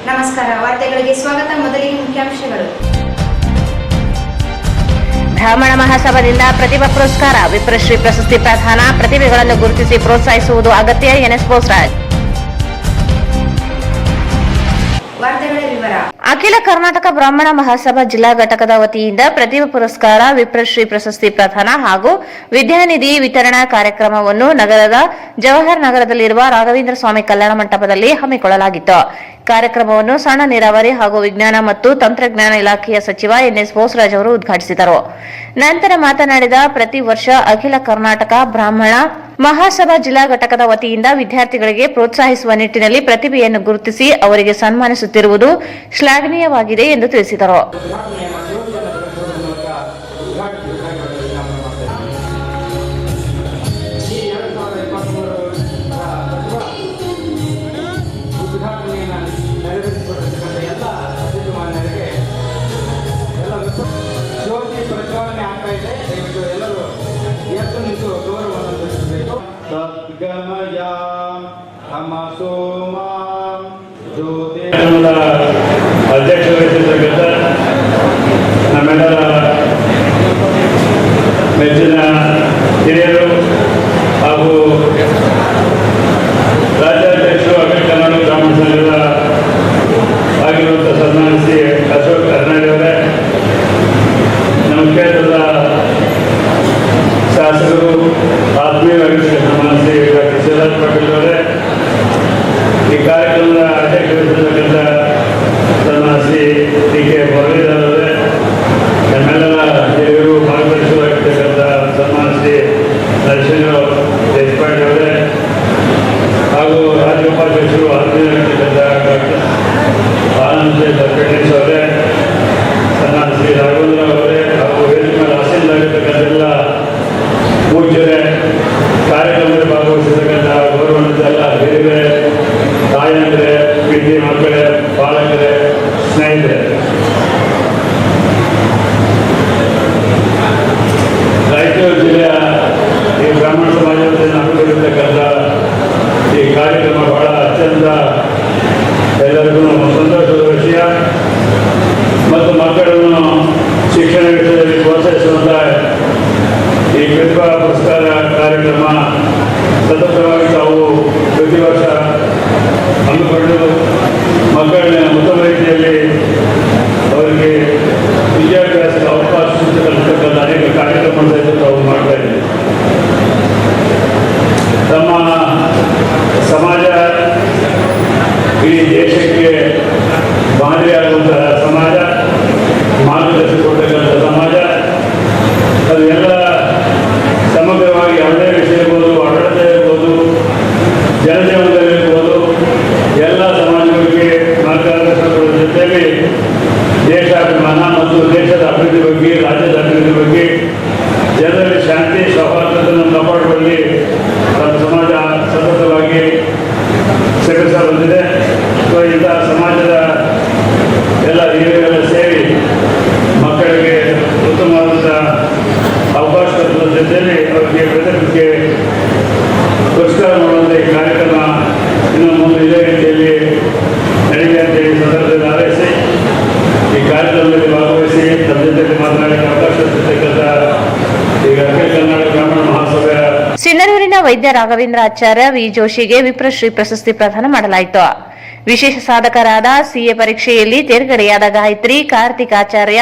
ನಮಸ್ಕಾರ, ವಾರ್ತೆಗಳಿಗೆ ಸ್ವಾಗತ. ಮೊದಲಿಗೆ ಮುಖ್ಯಾಂಶಗಳು. ಬ್ರಾಹ್ಮಣ ಮಹಾಸಭಾದಿಂದ ಪ್ರತಿಭಾ ಪುರಸ್ಕಾರ, ವಿಪ್ರಶ್ರೀ ಪ್ರಶಸ್ತಿ ಪ್ರದಾನ. ಪ್ರತಿಭೆಗಳನ್ನು ಗುರುತಿಸಿ ಪ್ರೋತ್ಸಾಹಿಸುವುದು ಅಗತ್ಯ. ಎನ್ಎಸ್ ಬೋಸರಾಜ್. ವಾರ್ತೆಗಳ ವಿವರ. ಅಖಿಲ ಕರ್ನಾಟಕ ಬ್ರಾಹ್ಮಣ ಮಹಾಸಭಾ ಜಿಲ್ಲಾ ಘಟಕದ ವತಿಯಿಂದ ಪ್ರತಿಭಾ ಪುರಸ್ಕಾರ, ವಿಪ್ರಶ್ರೀ ಪ್ರಶಸ್ತಿ ಪ್ರದಾನ ಹಾಗೂ ವಿದ್ಯಾನಿಧಿ ವಿತರಣಾ ಕಾರ್ಯಕ್ರಮವನ್ನು ನಗರದ ಜವಾಹರ್ ನಗರದಲ್ಲಿರುವ ರಾಘವೇಂದ್ರ ಸ್ವಾಮಿ ಕಲ್ಯಾಣ ಮಂಟಪದಲ್ಲಿ ಹಮ್ಮಿಕೊಳ್ಳಲಾಗಿತ್ತು. ಕಾರ್ಯಕ್ರಮವನ್ನು ಸಣ್ಣ ನೀರಾವರಿ ಹಾಗೂ ವಿಜ್ಞಾನ ಮತ್ತು ತಂತ್ರಜ್ಞಾನ ಇಲಾಖೆಯ ಸಚಿವ ಎನ್ಎಸ್ ಬೋಸರಾಜ್ ಅವರು ಉದ್ಘಾಟಿಸಿದರು. ನಂತರ ಮಾತನಾಡಿದ, ಪ್ರತಿ ವರ್ಷ ಅಖಿಲ ಕರ್ನಾಟಕ ಬ್ರಾಹ್ಮಣ ಮಹಾಸಭಾ ಜಿಲ್ಲಾ ಘಟಕದ ವತಿಯಿಂದ ವಿದ್ಯಾರ್ಥಿಗಳಿಗೆ ಪ್ರೋತ್ಸಾಹಿಸುವ ನಿಟ್ಟಿನಲ್ಲಿ ಪ್ರತಿಭೆಯನ್ನು ಗುರುತಿಸಿ ಅವರಿಗೆ ಸನ್ಮಾನಿಸುತ್ತಿರುವುದು ಶ್ಲಾಘನೀಯವಾಗಿದೆ ಎಂದು ತಿಳಿಸಿದರು. ಅಧ್ಯಕ್ಷರಾಗಿರ್ತಕ್ಕಂಥ ನಮ್ಮೆಲ್ಲರ ಮೆಚ್ಚಿನ ಹಿರಿಯರು ಹಾಗೂ ರಾಜ್ಯಾಧ್ಯಕ್ಷರು ಅಖಿಲ ಕರ್ನಾಟಕ ಬ್ರಾಹ್ಮಣ ಸಂಘದ ಆಗಿರುವಂಥ ಸನ್ಮಾನಿಸಿ ಅಶೋಕ್ ಕರ್ನಾಡಿ ಅವರೇ, ನಮ್ಮ ಕ್ಷೇತ್ರದ ಶಾಸಕರು ಆತ್ಮೀಯವಾಗಿ ಸನ್ಮಾನಿಸಿ ಡಾಕ್ಟರ್ ಶಿವರಾಜ್ ಪಾಟೀಲ್ ಅವರೇ, ಈ ಕಾರ್ಯಕ್ರಮದ ಅಧ್ಯಕ್ಷರಾಗಿರ್ತಕ್ಕಂಥ ಸನ್ಮಾನಿಸಿ ಡಿ ಕೆ ಮುರಳೀಧರ್ ಅವರೇ, ನಮ್ಮೆಲ್ಲರ ಹಿರಿಯರು ಮಾರ್ಗದರ್ಶಕರಾಗಿರ್ತಕ್ಕಂಥ ಸನ್ಮಾನಿಸಿ ನರಸಿಂಹರಾವ್ ದೇಶಪಾಂಡೆ ಅವರೇ ಹಾಗೂ ರಾಜ್ಯ ಉಪಾಧ್ಯಕ್ಷರು ಆತ್ಮೀಯರಾಗಿರ್ತಕ್ಕಂಥ ಡಾಕ್ಟರ್ ಆನಂದ್ ಗಣೇಶ್ ಅವರೇ, ಸನ್ಮಾನಿಸಿ ರಾಘವೇಂದ್ರ ಅವರೇ ಹಾಗೂ ವೇದಿಕೆ ಮೇಲೆ ಆಸೀನರಾಗಿರ್ತಕ್ಕಂಥ ಎಲ್ಲ ಪೂಜ್ಯರೇ, ಕಾರ್ಯಕ್ರಮದಲ್ಲಿ ಭಾಗವಹಿಸಿರ್ತಕ್ಕಂಥ ಗೌರವಾನ್ವಿತ ಎಲ್ಲ ಹಿರಿಯರೇ, ತಾಯಂದಿರೇ, ಪ್ರೀತಿ ಮಕ್ಕಳೇ, ಪಾಲಕರೇ, ಸ್ನೇಹಿತರೆ, ರಾಯಚೂರು ಜಿಲ್ಲೆಯ ಈ ಬ್ರಾಹ್ಮಣ ಸಮಾಜದಿಂದ ಹಮ್ಮಿಕೊಂಡಿರ್ತಕ್ಕಂಥ ಈ ಕಾರ್ಯಕ್ರಮ ಬಹಳ ಅತ್ಯಂತ ಎಲ್ಲರಿಗೂ ಸಂತೋಷದ ವಿಷಯ ಮತ್ತು ಮಕ್ಕಳನ್ನು ಶಿಕ್ಷಣ ವಿಷಯದಲ್ಲಿ ಪ್ರೋತ್ಸಾಹಿಸುವಂಥ ಈ ಪ್ರತಿಭಾ ಪುರಸ್ಕಾರ ಕಾರ್ಯಕ್ರಮ ಸತತವಾಗಿ ತಾವು ಪ್ರತಿ ವರ್ಷ ಹಮ್ಮಿಕೊಂಡು ಮಕ್ಕಳನ್ನ ಉತ್ತಮ ರೀತಿಯಲ್ಲಿ ಅವರಿಗೆ ವಿದ್ಯಾಭ್ಯಾಸದ ಅವಕಾಶ ಸಿಗತಕ್ಕಂಥ ಅನೇಕ ಕಾರ್ಯಕ್ರಮ ಸಹಿತ ತಾವು ಮಾಡ್ತಾ ಇದ್ದೀವಿ. ತಮ್ಮ ಸಮಾಜ ಇಡೀ ದೇಶಕ್ಕೆ ಮಾದರಿಯಾಗುವಂತಹ ಸಮಾಜ, ಮಾರ್ಗದರ್ಶನ ಕೊಡ್ತಕ್ಕಂಥ ಸಮಾಜ, ಅದು ಎಲ್ಲ ಸಮಗ್ರವಾಗಿ ಯಾವುದೇ ವಿಷಯ ಇರ್ಬೋದು, ಆಡಳಿತ ಇರ್ಬೋದು, ಜನಜೀವನದಲ್ಲಿರ್ಬೋದು, ಎಲ್ಲ ಸಮಾಜಗಳಿಗೆ ಮಾರ್ಗದರ್ಶನಗಳ ಜೊತೆಯಲ್ಲಿ ದೇಶಾಭಿಮಾನ ಮತ್ತು ದೇಶದ ಅಭಿವೃದ್ಧಿ ಬಗ್ಗೆ, ರಾಜ್ಯದ ಅಭಿವೃದ್ಧಿ ಬಗ್ಗೆ, ಜನರಲ್ಲಿ ಶಾಂತಿ ಸೌಹಾರ್ದತೆಯನ್ನು ಕಾಪಾಡುವಲ್ಲಿ ನಮ್ಮ ಸಮಾಜ ಸತತವಾಗಿ ಶ್ರಮಿಸ ಬಂದಿದೆ. ಸೊ ಇಂಥ ಸಮಾಜದ ಎಲ್ಲ ಹಿರಿಯರೆಲ್ಲ ಸೇರಿ ಮಕ್ಕಳಿಗೆ ಉತ್ತಮವಾದಂಥ ಅವಕಾಶ ಕೊಡುವ ಜೊತೆಯಲ್ಲಿ ಅವರಿಗೆ ಪ್ರತಿಭೆಗೆ ಪುರಸ್ಕಾರ ಮಾಡುವಂಥ ಈ ಕಾರ್ಯಕ್ರಮ ಇನ್ನು ಮುಂದೆ ಇದೇ ರೀತಿಯಲ್ಲಿ ನಡೀಲಿ ಅಂತೇಳಿ ಸಂದರ್ಭದಲ್ಲಿ ಹಾರೈಸಿ ಈ ಕಾರ್ಯಕ್ರಮದಲ್ಲಿ ಭಾಗವಹಿಸಿ ನಮ್ಮ ಜೊತೆಗೆ ಮಾತನಾಡಲಿಕ್ಕೆ ಅವಕಾಶ ಸಿಗ್ತಕ್ಕಂಥ ಈಗ ಅಖಿಲ ಕರ್ನಾಟಕ ಬ್ರಾಹ್ಮಣ ಮಹಾಸಭೆಯ ಸಿನ್ನರೂರಿನ ವೈದ್ಯ ರಾಘವೇಂದ್ರ ಆಚಾರ್ಯ ವಿ ಜೋಶಿಗೆ ವಿಪ್ರಶ್ರೀ ಪ್ರಶಸ್ತಿ ಪ್ರದಾನ ಮಾಡಲಾಯಿತು. ವಿಶೇಷ ಸಾಧಕರಾದ ಸಿಎ ಪರೀಕ್ಷೆಯಲ್ಲಿ ತೇರ್ಗಡೆಯಾದ ಗಾಯತ್ರಿ, ಕಾರ್ತಿಕ್ ಆಚಾರ್ಯ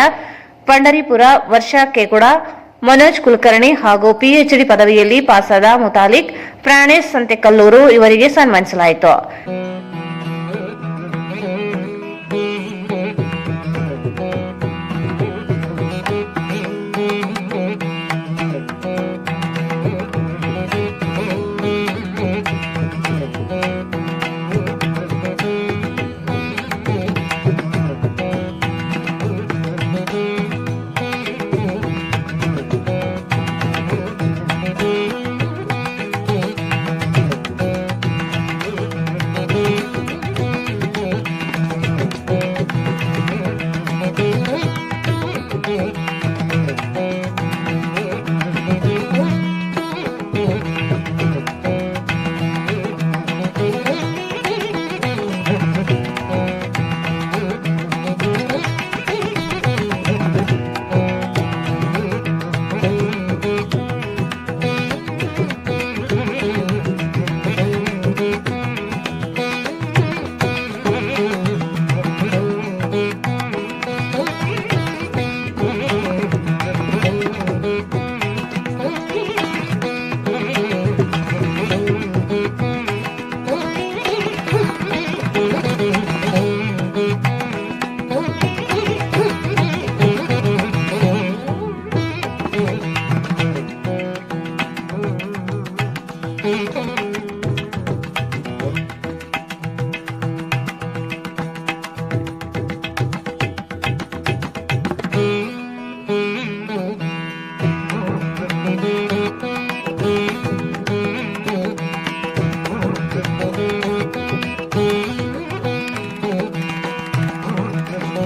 ಪಂಡರಿಪುರ, ವರ್ಷ ಕೇಕುಡ, ಮನೋಜ್ ಕುಲಕರ್ಣಿ ಹಾಗೂ ಪಿಎಚ್ಡಿ ಪದವಿಯಲ್ಲಿ ಪಾಸಾದ ಮುತಾಲಿಕ್, ಪ್ರಾಣೇಶ್ ಸಂತೆಕಲ್ಲೂರು ಇವರಿಗೆ ಸನ್ಮಾನಿಸಲಾಯಿತು.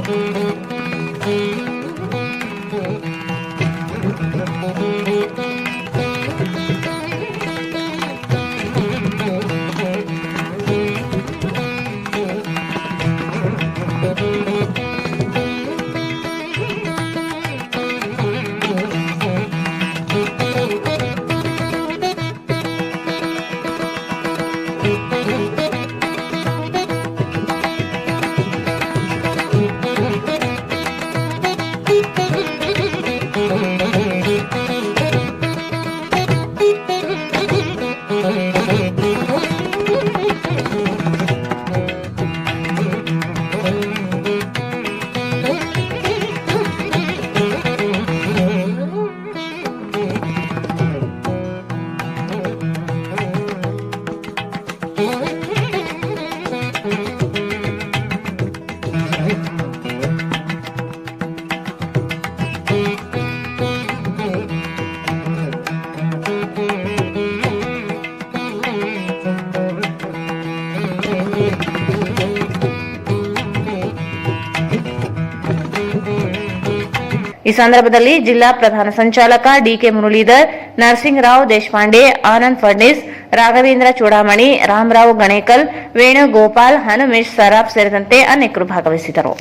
ಈ ಸಂದರ್ಭದಲ್ಲಿ ಜಿಲ್ಲಾ ಪ್ರಧಾನ ಸಂಚಾಲಕ ಡಿಕೆ ಮುರಳೀಧರ್, ನರಸಿಂಗರಾವ್ ದೇಶಪಾಂಡೆ, ಆನಂದ್ ಫಡ್ನೀಸ್, ರಾಘವೇಂದ್ರ ಚೂಡಾಮಣಿ, ರಾಮರಾವ್ ಗಣೇಕಲ್, ವೇಣುಗೋಪಾಲ್, ಹನುಮೇಶ್ ಸರಾಫ್ ಸೇರಿದಂತೆ ಅನೇಕರು ಭಾಗವಹಿಸಿದರು.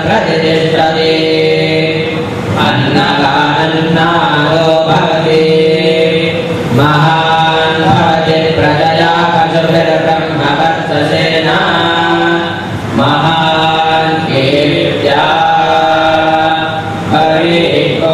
प्रतिष्ठते अन्नदानन्नादो भवति महान् भवति प्रजया पशुभिर्ब्रह्मवर्चसेन महान् कीर्त्या हरिः ॐ।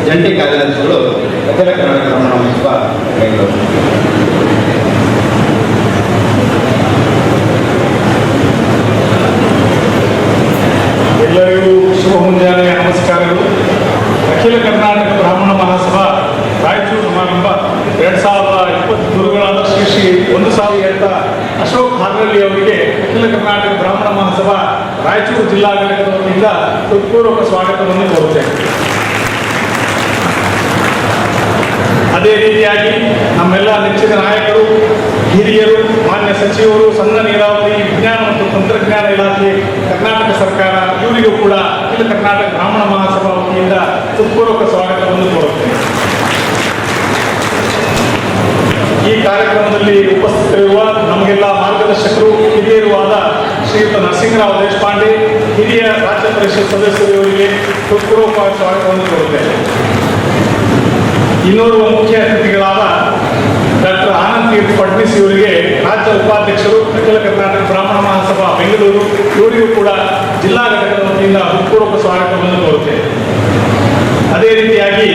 ಜಂಟಿ ಕಾರ್ಯದರ್ಶಿಗಳು ಅಖಿಲ ಕರ್ನಾಟಕ ಬ್ರಾಹ್ಮಣ ಮಹಾಸಭಾ ಬೆಂಗಳೂರು. ಎಲ್ಲರಿಗೂ ಶುಭ ಮುಂಜಾನೆ ನಮಸ್ಕಾರಗಳು. ಅಖಿಲ ಕರ್ನಾಟಕ ಬ್ರಾಹ್ಮಣ ಮಹಾಸಭಾ ರಾಯಚೂರು ಸಮಾರಂಭ 2023ಗಳಾದ ಶ್ರೀ 1000 ಅಶೋಕ್ ಹಾರ್ನಳ್ಳಿ ಅವರಿಗೆ ಅಖಿಲ ಕರ್ನಾಟಕ ಬ್ರಾಹ್ಮಣ ಮಹಾಸಭಾ ರಾಯಚೂರು ಜಿಲ್ಲಾ ಘಟಕದ ವತಿಯಿಂದ ಹೃತ್ಪೂರ್ವಕ ಸ್ವಾಗತವನ್ನು ಕೋರುತ್ತೇನೆ. ಅದೇ ರೀತಿಯಾಗಿ ನಮ್ಮೆಲ್ಲ ನೆಚ್ಚಿನ ನಾಯಕರು, ಹಿರಿಯರು, ಮಾನ್ಯ ಸಚಿವರು, ಸಣ್ಣ ನೀರಾವರಿ, ವಿಜ್ಞಾನ ಮತ್ತು ತಂತ್ರಜ್ಞಾನ ಇಲಾಖೆ, ಕರ್ನಾಟಕ ಸರ್ಕಾರ ಇವರಿಗೂ ಕೂಡ ಅಖಿಲ ಕರ್ನಾಟಕ ಬ್ರಾಹ್ಮಣ ಮಹಾಸಭಾ ವತಿಯಿಂದ ಹೃತ್ಪೂರ್ವಕ ಸ್ವಾಗತವನ್ನು ಕೋರುತ್ತೇನೆ. ಈ ಕಾರ್ಯಕ್ರಮದಲ್ಲಿ ಉಪಸ್ಥಿತರಿರುವ ನಮಗೆಲ್ಲ ಮಾರ್ಗದರ್ಶಕರು, ಹಿರಿಯರು ಆದ ಶ್ರೀಯುತ ನರಸಿಂಹರಾವ್ ದೇಶಪಾಂಡೆ, ಹಿರಿಯ ರಾಜ್ಯ ಪರಿಷತ್ ಸದಸ್ಯರಿಗೆ ಹೃತ್ಪೂರ್ವಕ ಸ್ವಾಗತವನ್ನು ಕೋರುತ್ತೇನೆ. ಇನ್ನೋರ್ವ ಮುಖ್ಯ ಅತಿಥಿಗಳಾದ ಡಾಕ್ಟರ್ ಆನಂದ್ ತೀರ್ಥ ಫಡ್ನೀಸ್ ಇವರಿಗೆ ರಾಜ್ಯ ಉಪಾಧ್ಯಕ್ಷರು, ಅಖಿಲ ಕರ್ನಾಟಕ ಬ್ರಾಹ್ಮಣ ಮಹಾಸಭಾ ಬೆಂಗಳೂರು ಇವರಿಗೂ ಕೂಡ ಜಿಲ್ಲಾ ಘಟಕದ ವತಿಯಿಂದ ಹೃತ್ಪೂರ್ವಕ ಸ್ವಾಗತವನ್ನು ಕೋರುತ್ತೇನೆ. ಅದೇ ರೀತಿಯಾಗಿ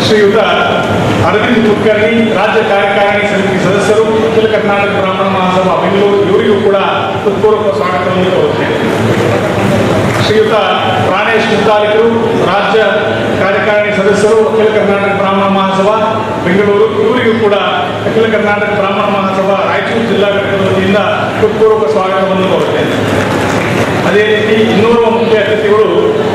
ಶ್ರೀಯುತ ಅರವಿಂದ್ ಕುಲಕರ್ಣಿ, ರಾಜ್ಯ ಕಾರ್ಯಕಾರಿಣಿ ಸಮಿತಿ ಸದಸ್ಯರು, ಅಖಿಲ ಕರ್ನಾಟಕ ಬ್ರಾಹ್ಮಣ ಮಹಾಸಭಾ ಬೆಂಗಳೂರು ಇವರಿಗೂ ಕೂಡ ಹೃತ್ಪೂರ್ವಕ ಸ್ವಾಗತವನ್ನು ಕೋರುತ್ತೇನೆ. ಶ್ರೀಯುತ ಪ್ರಾಣೇಶ್ ಮುತ್ತಾಲಿಕರು, ರಾಜ್ಯ ಕಾರ್ಯಕಾರಿಣಿ ಸದಸ್ಯರು, ಅಖಿಲ ಕರ್ನಾಟಕ ಬ್ರಾಹ್ಮಣ ಮಹಾಸಭಾ ಬೆಂಗಳೂರು ಇವರಿಗೂ ಕೂಡ ಅಖಿಲ ಕರ್ನಾಟಕ ಬ್ರಾಹ್ಮಣ ಮಹಾಸಭಾ ರಾಯಚೂರು ಜಿಲ್ಲಾ ಘಟಕದ ವತಿಯಿಂದ ಹೃತ್ಪೂರ್ವಕ ಸ್ವಾಗತವನ್ನು ಕೋರುತ್ತೇನೆ. ಅದೇ ರೀತಿ ಇನ್ನೋರ್ವ ಮುಖ್ಯ ಅತಿಥಿಗಳು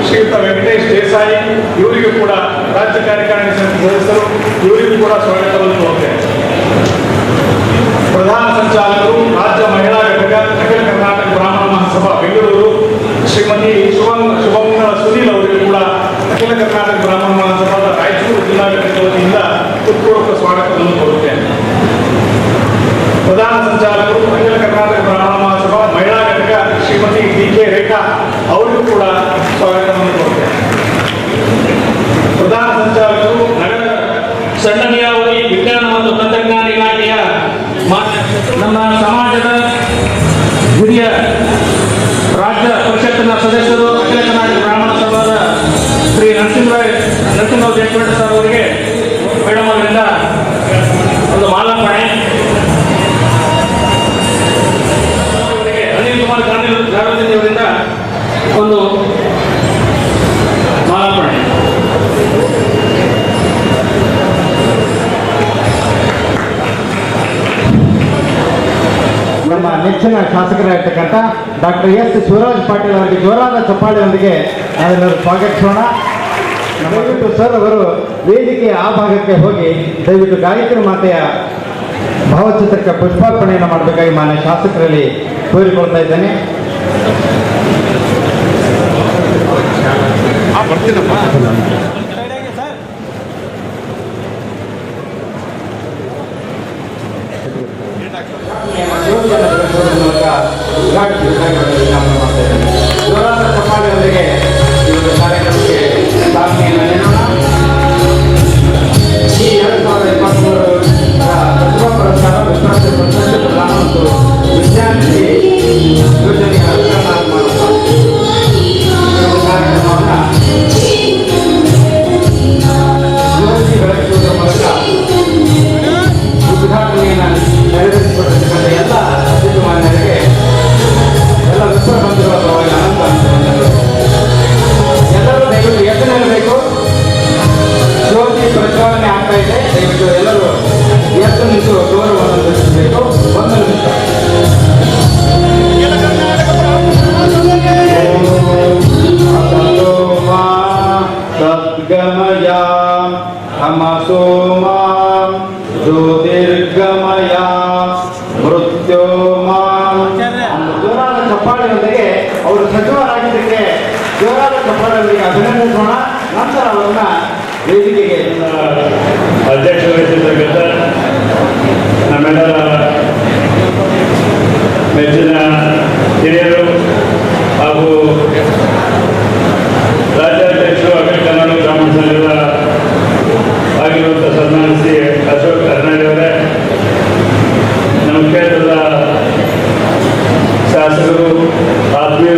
ಶ್ರೀಯುತ ವೆಂಕಟೇಶ್ ದೇಸಾಯಿ ಇವರಿಗೂ ಕೂಡ ರಾಜ್ಯ ಕಾರ್ಯಕಾರಿಣಿ ಸಮಿತಿ ಸದಸ್ಯರು ಇವರಿಗೂ ಕೂಡ ಸ್ವಾಗತವನ್ನು ಕೋರುತ್ತೇನೆ. ಪ್ರಧಾನ ಸಂಚಾಲಕರು, ರಾಜ್ಯ ಮಹಿಳಾ ಘಟಕ, ಅಖಿಲ ಕರ್ನಾಟಕ ಬ್ರಾಹ್ಮಣ ಮಹಾಸಭಾ ಬೆಂಗಳೂರು ಶ್ರೀಮತಿ ಶುಭಮಂಗಳ ಸುನೀಲ್ ಅವರಿಗೂ ಕೂಡ ಅಖಿಲ ಕರ್ನಾಟಕ ಬ್ರಾಹ್ಮಣ ಮಹಾಸಭಾದ ರಾಯಚೂರು ಜಿಲ್ಲಾ ಘಟಕದ ವತಿಯಿಂದ ಹೃತ್ಪೂರ್ವಕ ಸ್ವಾಗತವನ್ನು ಕೋರುತ್ತೇನೆ. ಪ್ರಧಾನ ಸಂಚಾಲಕರು, ಅಖಿಲ ಕರ್ನಾಟಕ ಬ್ರಾಹ್ಮಣ ಮಹಾಸಭಾ ಮಹಿಳಾ ಘಟಕ ಶ್ರೀಮತಿ ಡಿ.ಕೆ. ರೇಖಾ ಅವರಿಗೂ ಕೂಡ ಸ್ವಾಗತವನ್ನು ಕೋರುತ್ತೇನೆ. ಪ್ರಧಾನ ಸಂಚಾಲಕರು, ನಗರ ಸಣ್ಣ ನೀರಾವರಿ, ವಿಜ್ಞಾನ ಮತ್ತು ತಂತ್ರಜ್ಞಾನ ಇಲಾಖೆಯ ನಮ್ಮ ಸಮಾಜದ ಹಿರಿಯ ರಾಜ್ಯ ಪರಿಷತ್ತಿನ ಸದಸ್ಯರು, ಅಖಿಲ ಕರ್ನಾಟಕ ಬ್ರಾಹ್ಮಣ ಸಭಾದ ಶ್ರೀ ನರಸಿಂಹರಾವ್ ದೇಶಪಾಂಡೆ ಸರ್ ಅವರಿಗೆ ಮೇಡಮ್ ಅವರಿಂದ ಒಂದು ಮಾಲಾರ್ಪಣೆ, ಅನಿಲ್ ಕುಮಾರ್ ಗಾಂಧಿ ಅವರಿಂದ ಒಂದು ಮಾಲಾರ್ಪಣೆ. ನಮ್ಮ ನೆಚ್ಚಿನ ಶಾಸಕರಾಗಿರ್ತಕ್ಕಂಥ ಡಾಕ್ಟರ್ ಎಸ್ ಶಿವರಾಜ್ ಪಾಟೀಲ್ ಅವರಿಗೆ ಜೋರಾದ ಚಪ್ಪಾಳೆಯೊಂದಿಗೆ ನಾವೆಲ್ಲರೂ ಸ್ವಾಗತಿಸೋಣ. ದಯವಿಟ್ಟು ಸರ್ ಅವರು ವೇದಿಕೆಯ ಆ ಭಾಗಕ್ಕೆ ಹೋಗಿ ದಯವಿಟ್ಟು ಗಾಯಕರ ಮಾತೆಯ ಭಾವಚಿತ್ರಕ್ಕೆ ಪುಷ್ಪಾರ್ಪಣೆಯನ್ನು ಮಾಡಬೇಕಾಗಿ ಮಾನ್ಯ ಶಾಸಕರಲ್ಲಿ ಕೋರಿಕೊಳ್ತಾ ಇದ್ದೇನೆ. ಜೋರಾದ ಚಪ್ಪಾಳೆಯೊಂದಿಗೆ ಈ ಒಂದು ಕಾರ್ಯಕ್ರಮಕ್ಕೆ ಚಾಲನೆಯನ್ನು ನೀಡೋಣ. ಈ 2023 ಪ್ರತಿಭಾ ಪುರಸ್ಕಾರ ವಿಶ್ರಾಂತಿ ಪ್ರಶಸ್ತಿ ಪ್ರದಾನ ಮತ್ತು ವಿದ್ಯಾರ್ಥಿ ಯೋಜನೆಯ ಅನುಷ್ಠಾನ ಮಾಡುವ ಕಾರ್ಯಕ್ರಮವನ್ನು ಜ್ಯೋತಿ ಬೆಳಗಿಸುವುದರ ಮೂಲಕ ಉದ್ಘಾಟನೆಯನ್ನು ನೆರವೇರಿಸಿಕೊಟ್ಟಿರ್ತಕ್ಕಂಥ ಎಲ್ಲ ಅತಿಥಿಮಾನ್ಯರಿಗೆ, ಎಲ್ಲ ವಿಶ್ವ ಬಂಧುಗಳ ಪರವಾಗಿ ಆನಂದ ಅನಿಸಿಕೊಂಡರು. ಎಲ್ಲರೂ ದಯವಿಟ್ಟು ಎದ್ದು ನಿಲ್ಲಬೇಕು. ಜ್ಯೋತಿ ಪ್ರಜ್ವಲನೆ ಆಗ್ತಾ ಇದೆ. ದಯವಿಟ್ಟು ಎಲ್ಲರೂ ಎದ್ದು ನಿಂತು ಗೌರವವನ್ನು ತಿಳಿಸಬೇಕು. ಒಂದು ನಿಮಿಷ. ಸದ್ಗಮಯ ತಮಸೋಮ ಜ್ಯೋತಿರ್ಗಮಯ ಮೃತ್ಯೋಮ. ಜೋರಾದ ಚಪ್ಪಾಳೆಯೊಂದಿಗೆ ಅವರು ಸಚಿವರಾಗಿದ್ದಕ್ಕೆ ಜೋರಾದ ಚಪ್ಪಾಳೆಯೊಂದಿಗೆ ಅಭಿನಂದಿಸೋಣ. ನಂತರ ಅವರನ್ನ ವೇದಿಕೆಗೆ ಅಧ್ಯಕ್ಷ ವಹಿಸಿರ್ತಕ್ಕಂಥ ನಮ್ಮೆಲ್ಲರ ಮೆಚ್ಚಿನ ಹಿರಿಯರು ಹಾಗೂ ರಾಜ್ಯಾಧ್ಯಕ್ಷರು, ಅಖಿಲ ಕರ್ನಾಟಕ ಬ್ರಾಹ್ಮಣ ಸಂಘದ ಆಗಿರುವಂಥ ಸನ್ಮಾನ್ಯ ಶ್ರೀ ಅಶೋಕ್ ಹಾರ್ನಳ್ಳಿ ಅವರೇ, ನಮ್ಮ ಕ್ಷೇತ್ರದ ಶಾಸಕರು, ಆತ್ಮೀಯ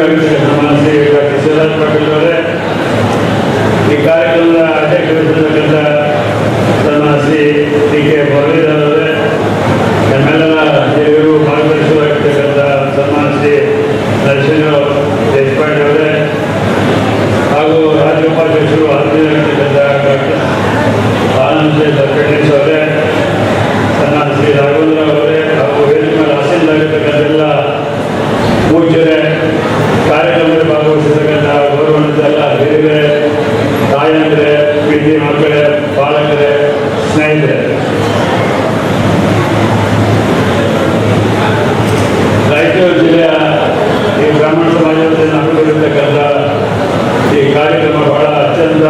ಮಾಡ್ತಕ್ಕಂಥ ಈ ಕಾರ್ಯಕ್ರಮ ಬಹಳ ಅತ್ಯಂತ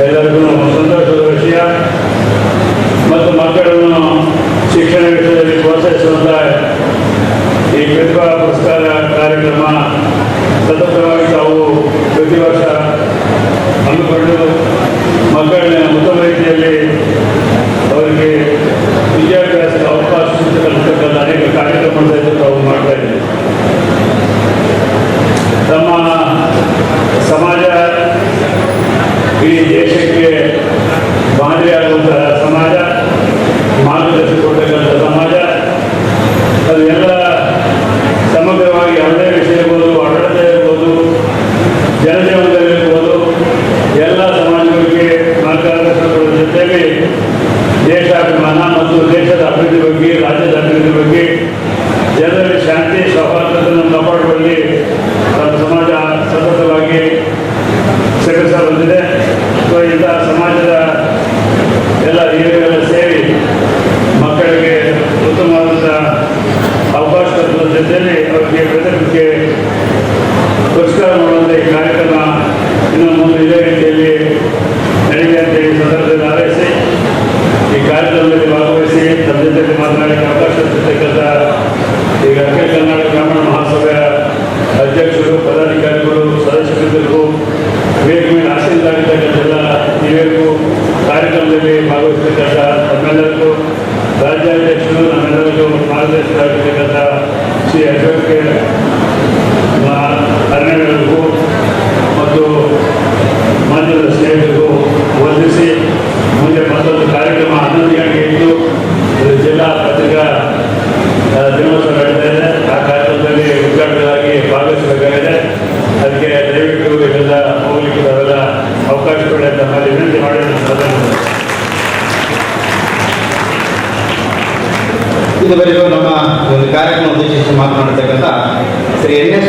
ಎಲ್ಲರಿಗೂ ಸಂತೋಷದ ವಿಷಯ ಮತ್ತು ಮಕ್ಕಳನ್ನು ಶಿಕ್ಷಣ ವಿಷಯದಲ್ಲಿ ಪ್ರೋತ್ಸಾಹಿಸುವಂಥ ಈ ಪ್ರತಿಭಾ ಪುರಸ್ಕಾರ ಕಾರ್ಯಕ್ರಮ ಸತತವಾಗಿ ತಾವು ಪ್ರತಿ ವರ್ಷ ಹಮ್ಮಿಕೊಂಡು ಮಕ್ಕಳನ್ನ ಉತ್ತಮ ರೀತಿಯಲ್ಲಿ ಅವರಿಗೆ ವಿದ್ಯಾಭ್ಯಾಸದ ಅವಕಾಶ ಸಿಕ್ಕಂತಕ್ಕಂಥ ಅನೇಕ ಕಾರ್ಯಕ್ರಮ ಸಹಿತ ತಾವು ಮಾಡ್ತಾ ಇದ್ದೀವಿ. ನಮ್ಮ ಸಮಾಜ ಇಡೀ ದೇಶಕ್ಕೆ ಮಾದರಿಯಾಗುವಂತಹ ಸಮಾಜ, ಮಾರ್ಗದರ್ಶನ ಕೊಡ್ತಕ್ಕಂಥ ಸಮಾಜ. ಅದು ಎಲ್ಲ ಸಮಗ್ರವಾಗಿ ಯಾವುದೇ ವಿಷಯ ಇರ್ಬೋದು, ಆಡಳಿತ ಇರ್ಬೋದು, ಜನಜೀವನದಲ್ಲಿರ್ಬೋದು, ಎಲ್ಲ ಸಮಾಜಗಳಿಗೆ ಮಾರ್ಗದರ್ಶನ ಕೊಡುವ ಜೊತೆಯಲ್ಲಿ ದೇಶಾಭಿಮಾನ ಮತ್ತು ದೇಶದ ಅಭಿವೃದ್ಧಿ ಬಗ್ಗೆ, ರಾಜ್ಯದ ಅಭಿವೃದ್ಧಿ ಬಗ್ಗೆ, ಜನರಲ್ಲಿ ಶಾಂತಿ ಸೌಹಾರ್ದತೆಯನ್ನು ಕಾಪಾಡುವಲ್ಲಿ ನಮ್ಮ ಸಮಾಜ ಸತತವಾಗಿ ಶ್ರಮಿಸ ಬಂದಿದೆ. ಸೊ ಇಂಥ ಸಮಾಜದ ಎಲ್ಲ ಹಿರಿಯರೆಲ್ಲ ಸೇರಿ ಮಕ್ಕಳಿಗೆ ಉತ್ತಮವಾದಂಥ ಅವಕಾಶ ಕೊಡುವ ಜೊತೆಯಲ್ಲಿ ಅವರಿಗೆ ಪ್ರತಿಭೆಗೆ ಪುರಸ್ಕಾರ ಮಾಡುವಂಥ ಈ ಕಾರ್ಯಕ್ರಮ ಇನ್ನು ಮುಂದೆ ಇದೇ ರೀತಿಯಲ್ಲಿ ನಡೆಯಲಿ ಅಂತ ಈ ಸಂದರ್ಭದಲ್ಲಿ ಹಾರೈಸಿ ಈ ಕಾರ್ಯಕ್ರಮದಲ್ಲಿ ಭಾಗವಹಿಸಿ ನಮ್ಮ ಜೊತೆಗೆ ಮಾತನಾಡಲಿಕ್ಕೆ ಅವಕಾಶ ಸಿಗ್ತಕ್ಕಂಥ ಈಗ ಅಖಿಲ ಕರ್ನಾಟಕ ಬ್ರಾಹ್ಮಣ ಮಹಾಸಭೆಯ ಅಧ್ಯಕ್ಷರು, ಪದಾಧಿಕಾರಿಗಳು, ಸದಸ್ಯರಿಗೂ ವೇದಿಕೆ ಮೇಲೆ ಆಸೀನರಾಗಿರ್ತಕ್ಕಂಥೆಲ್ಲ ಹಿರಿಯರಿಗೂ ಕಾರ್ಯಕ್ರಮದಲ್ಲಿ ಭಾಗವಹಿಸತಕ್ಕಂಥ ನಮ್ಮೆಲ್ಲರಿಗೂ ರಾಜ್ಯಾಧ್ಯಕ್ಷರು, ನಮ್ಮೆಲ್ಲರಿಗೂ ಮಾರ್ಗದರ್ಶಕರಾಗಿರ್ತಕ್ಕಂಥ ಶ್ರೀ ಅಶೋಕ್ ಅರಣ್ಯಗಳಿಗೂ ಮತ್ತು ಮಾಧ್ಯಮದ ಸ್ನೇಹಿತರಿಗೂ ವಂದಿಸಿ ಮುಂದೆ ಮತ್ತೊಂದು ಕಾರ್ಯಕ್ರಮ 11 ಗಂಟೆಗೆ ಇದ್ದು ಜಿಲ್ಲಾ ಪತ್ರಿಕಾ ದಿನೋತ್ಸವ ನಡೀತಾ ಇದೆ. ಆ ಕಾರ್ಯಕ್ರಮದಲ್ಲಿ ಉದ್ಘಾಟನೆಯಾಗಿ ಭಾಗವಹಿಸಬೇಕಾಗಿದೆ. ಅದಕ್ಕೆ ದಯವಿಟ್ಟು ಇದೆಲ್ಲ ಹೋಗ್ಲಿಕ್ಕೆ ಅವೆಲ್ಲ ಅವಕಾಶ ಕೊಡಿ ಅಂತ ನಾನು ವಿನಂತಿ ಮಾಡಿ ಇದುವರೆಗೂ ನಮ್ಮ ಒಂದು ಕಾರ್ಯಕ್ರಮ ಉದ್ದೇಶಿಸಿ ಮಾತನಾಡತಕ್ಕಂಥ ಶ್ರೀ NS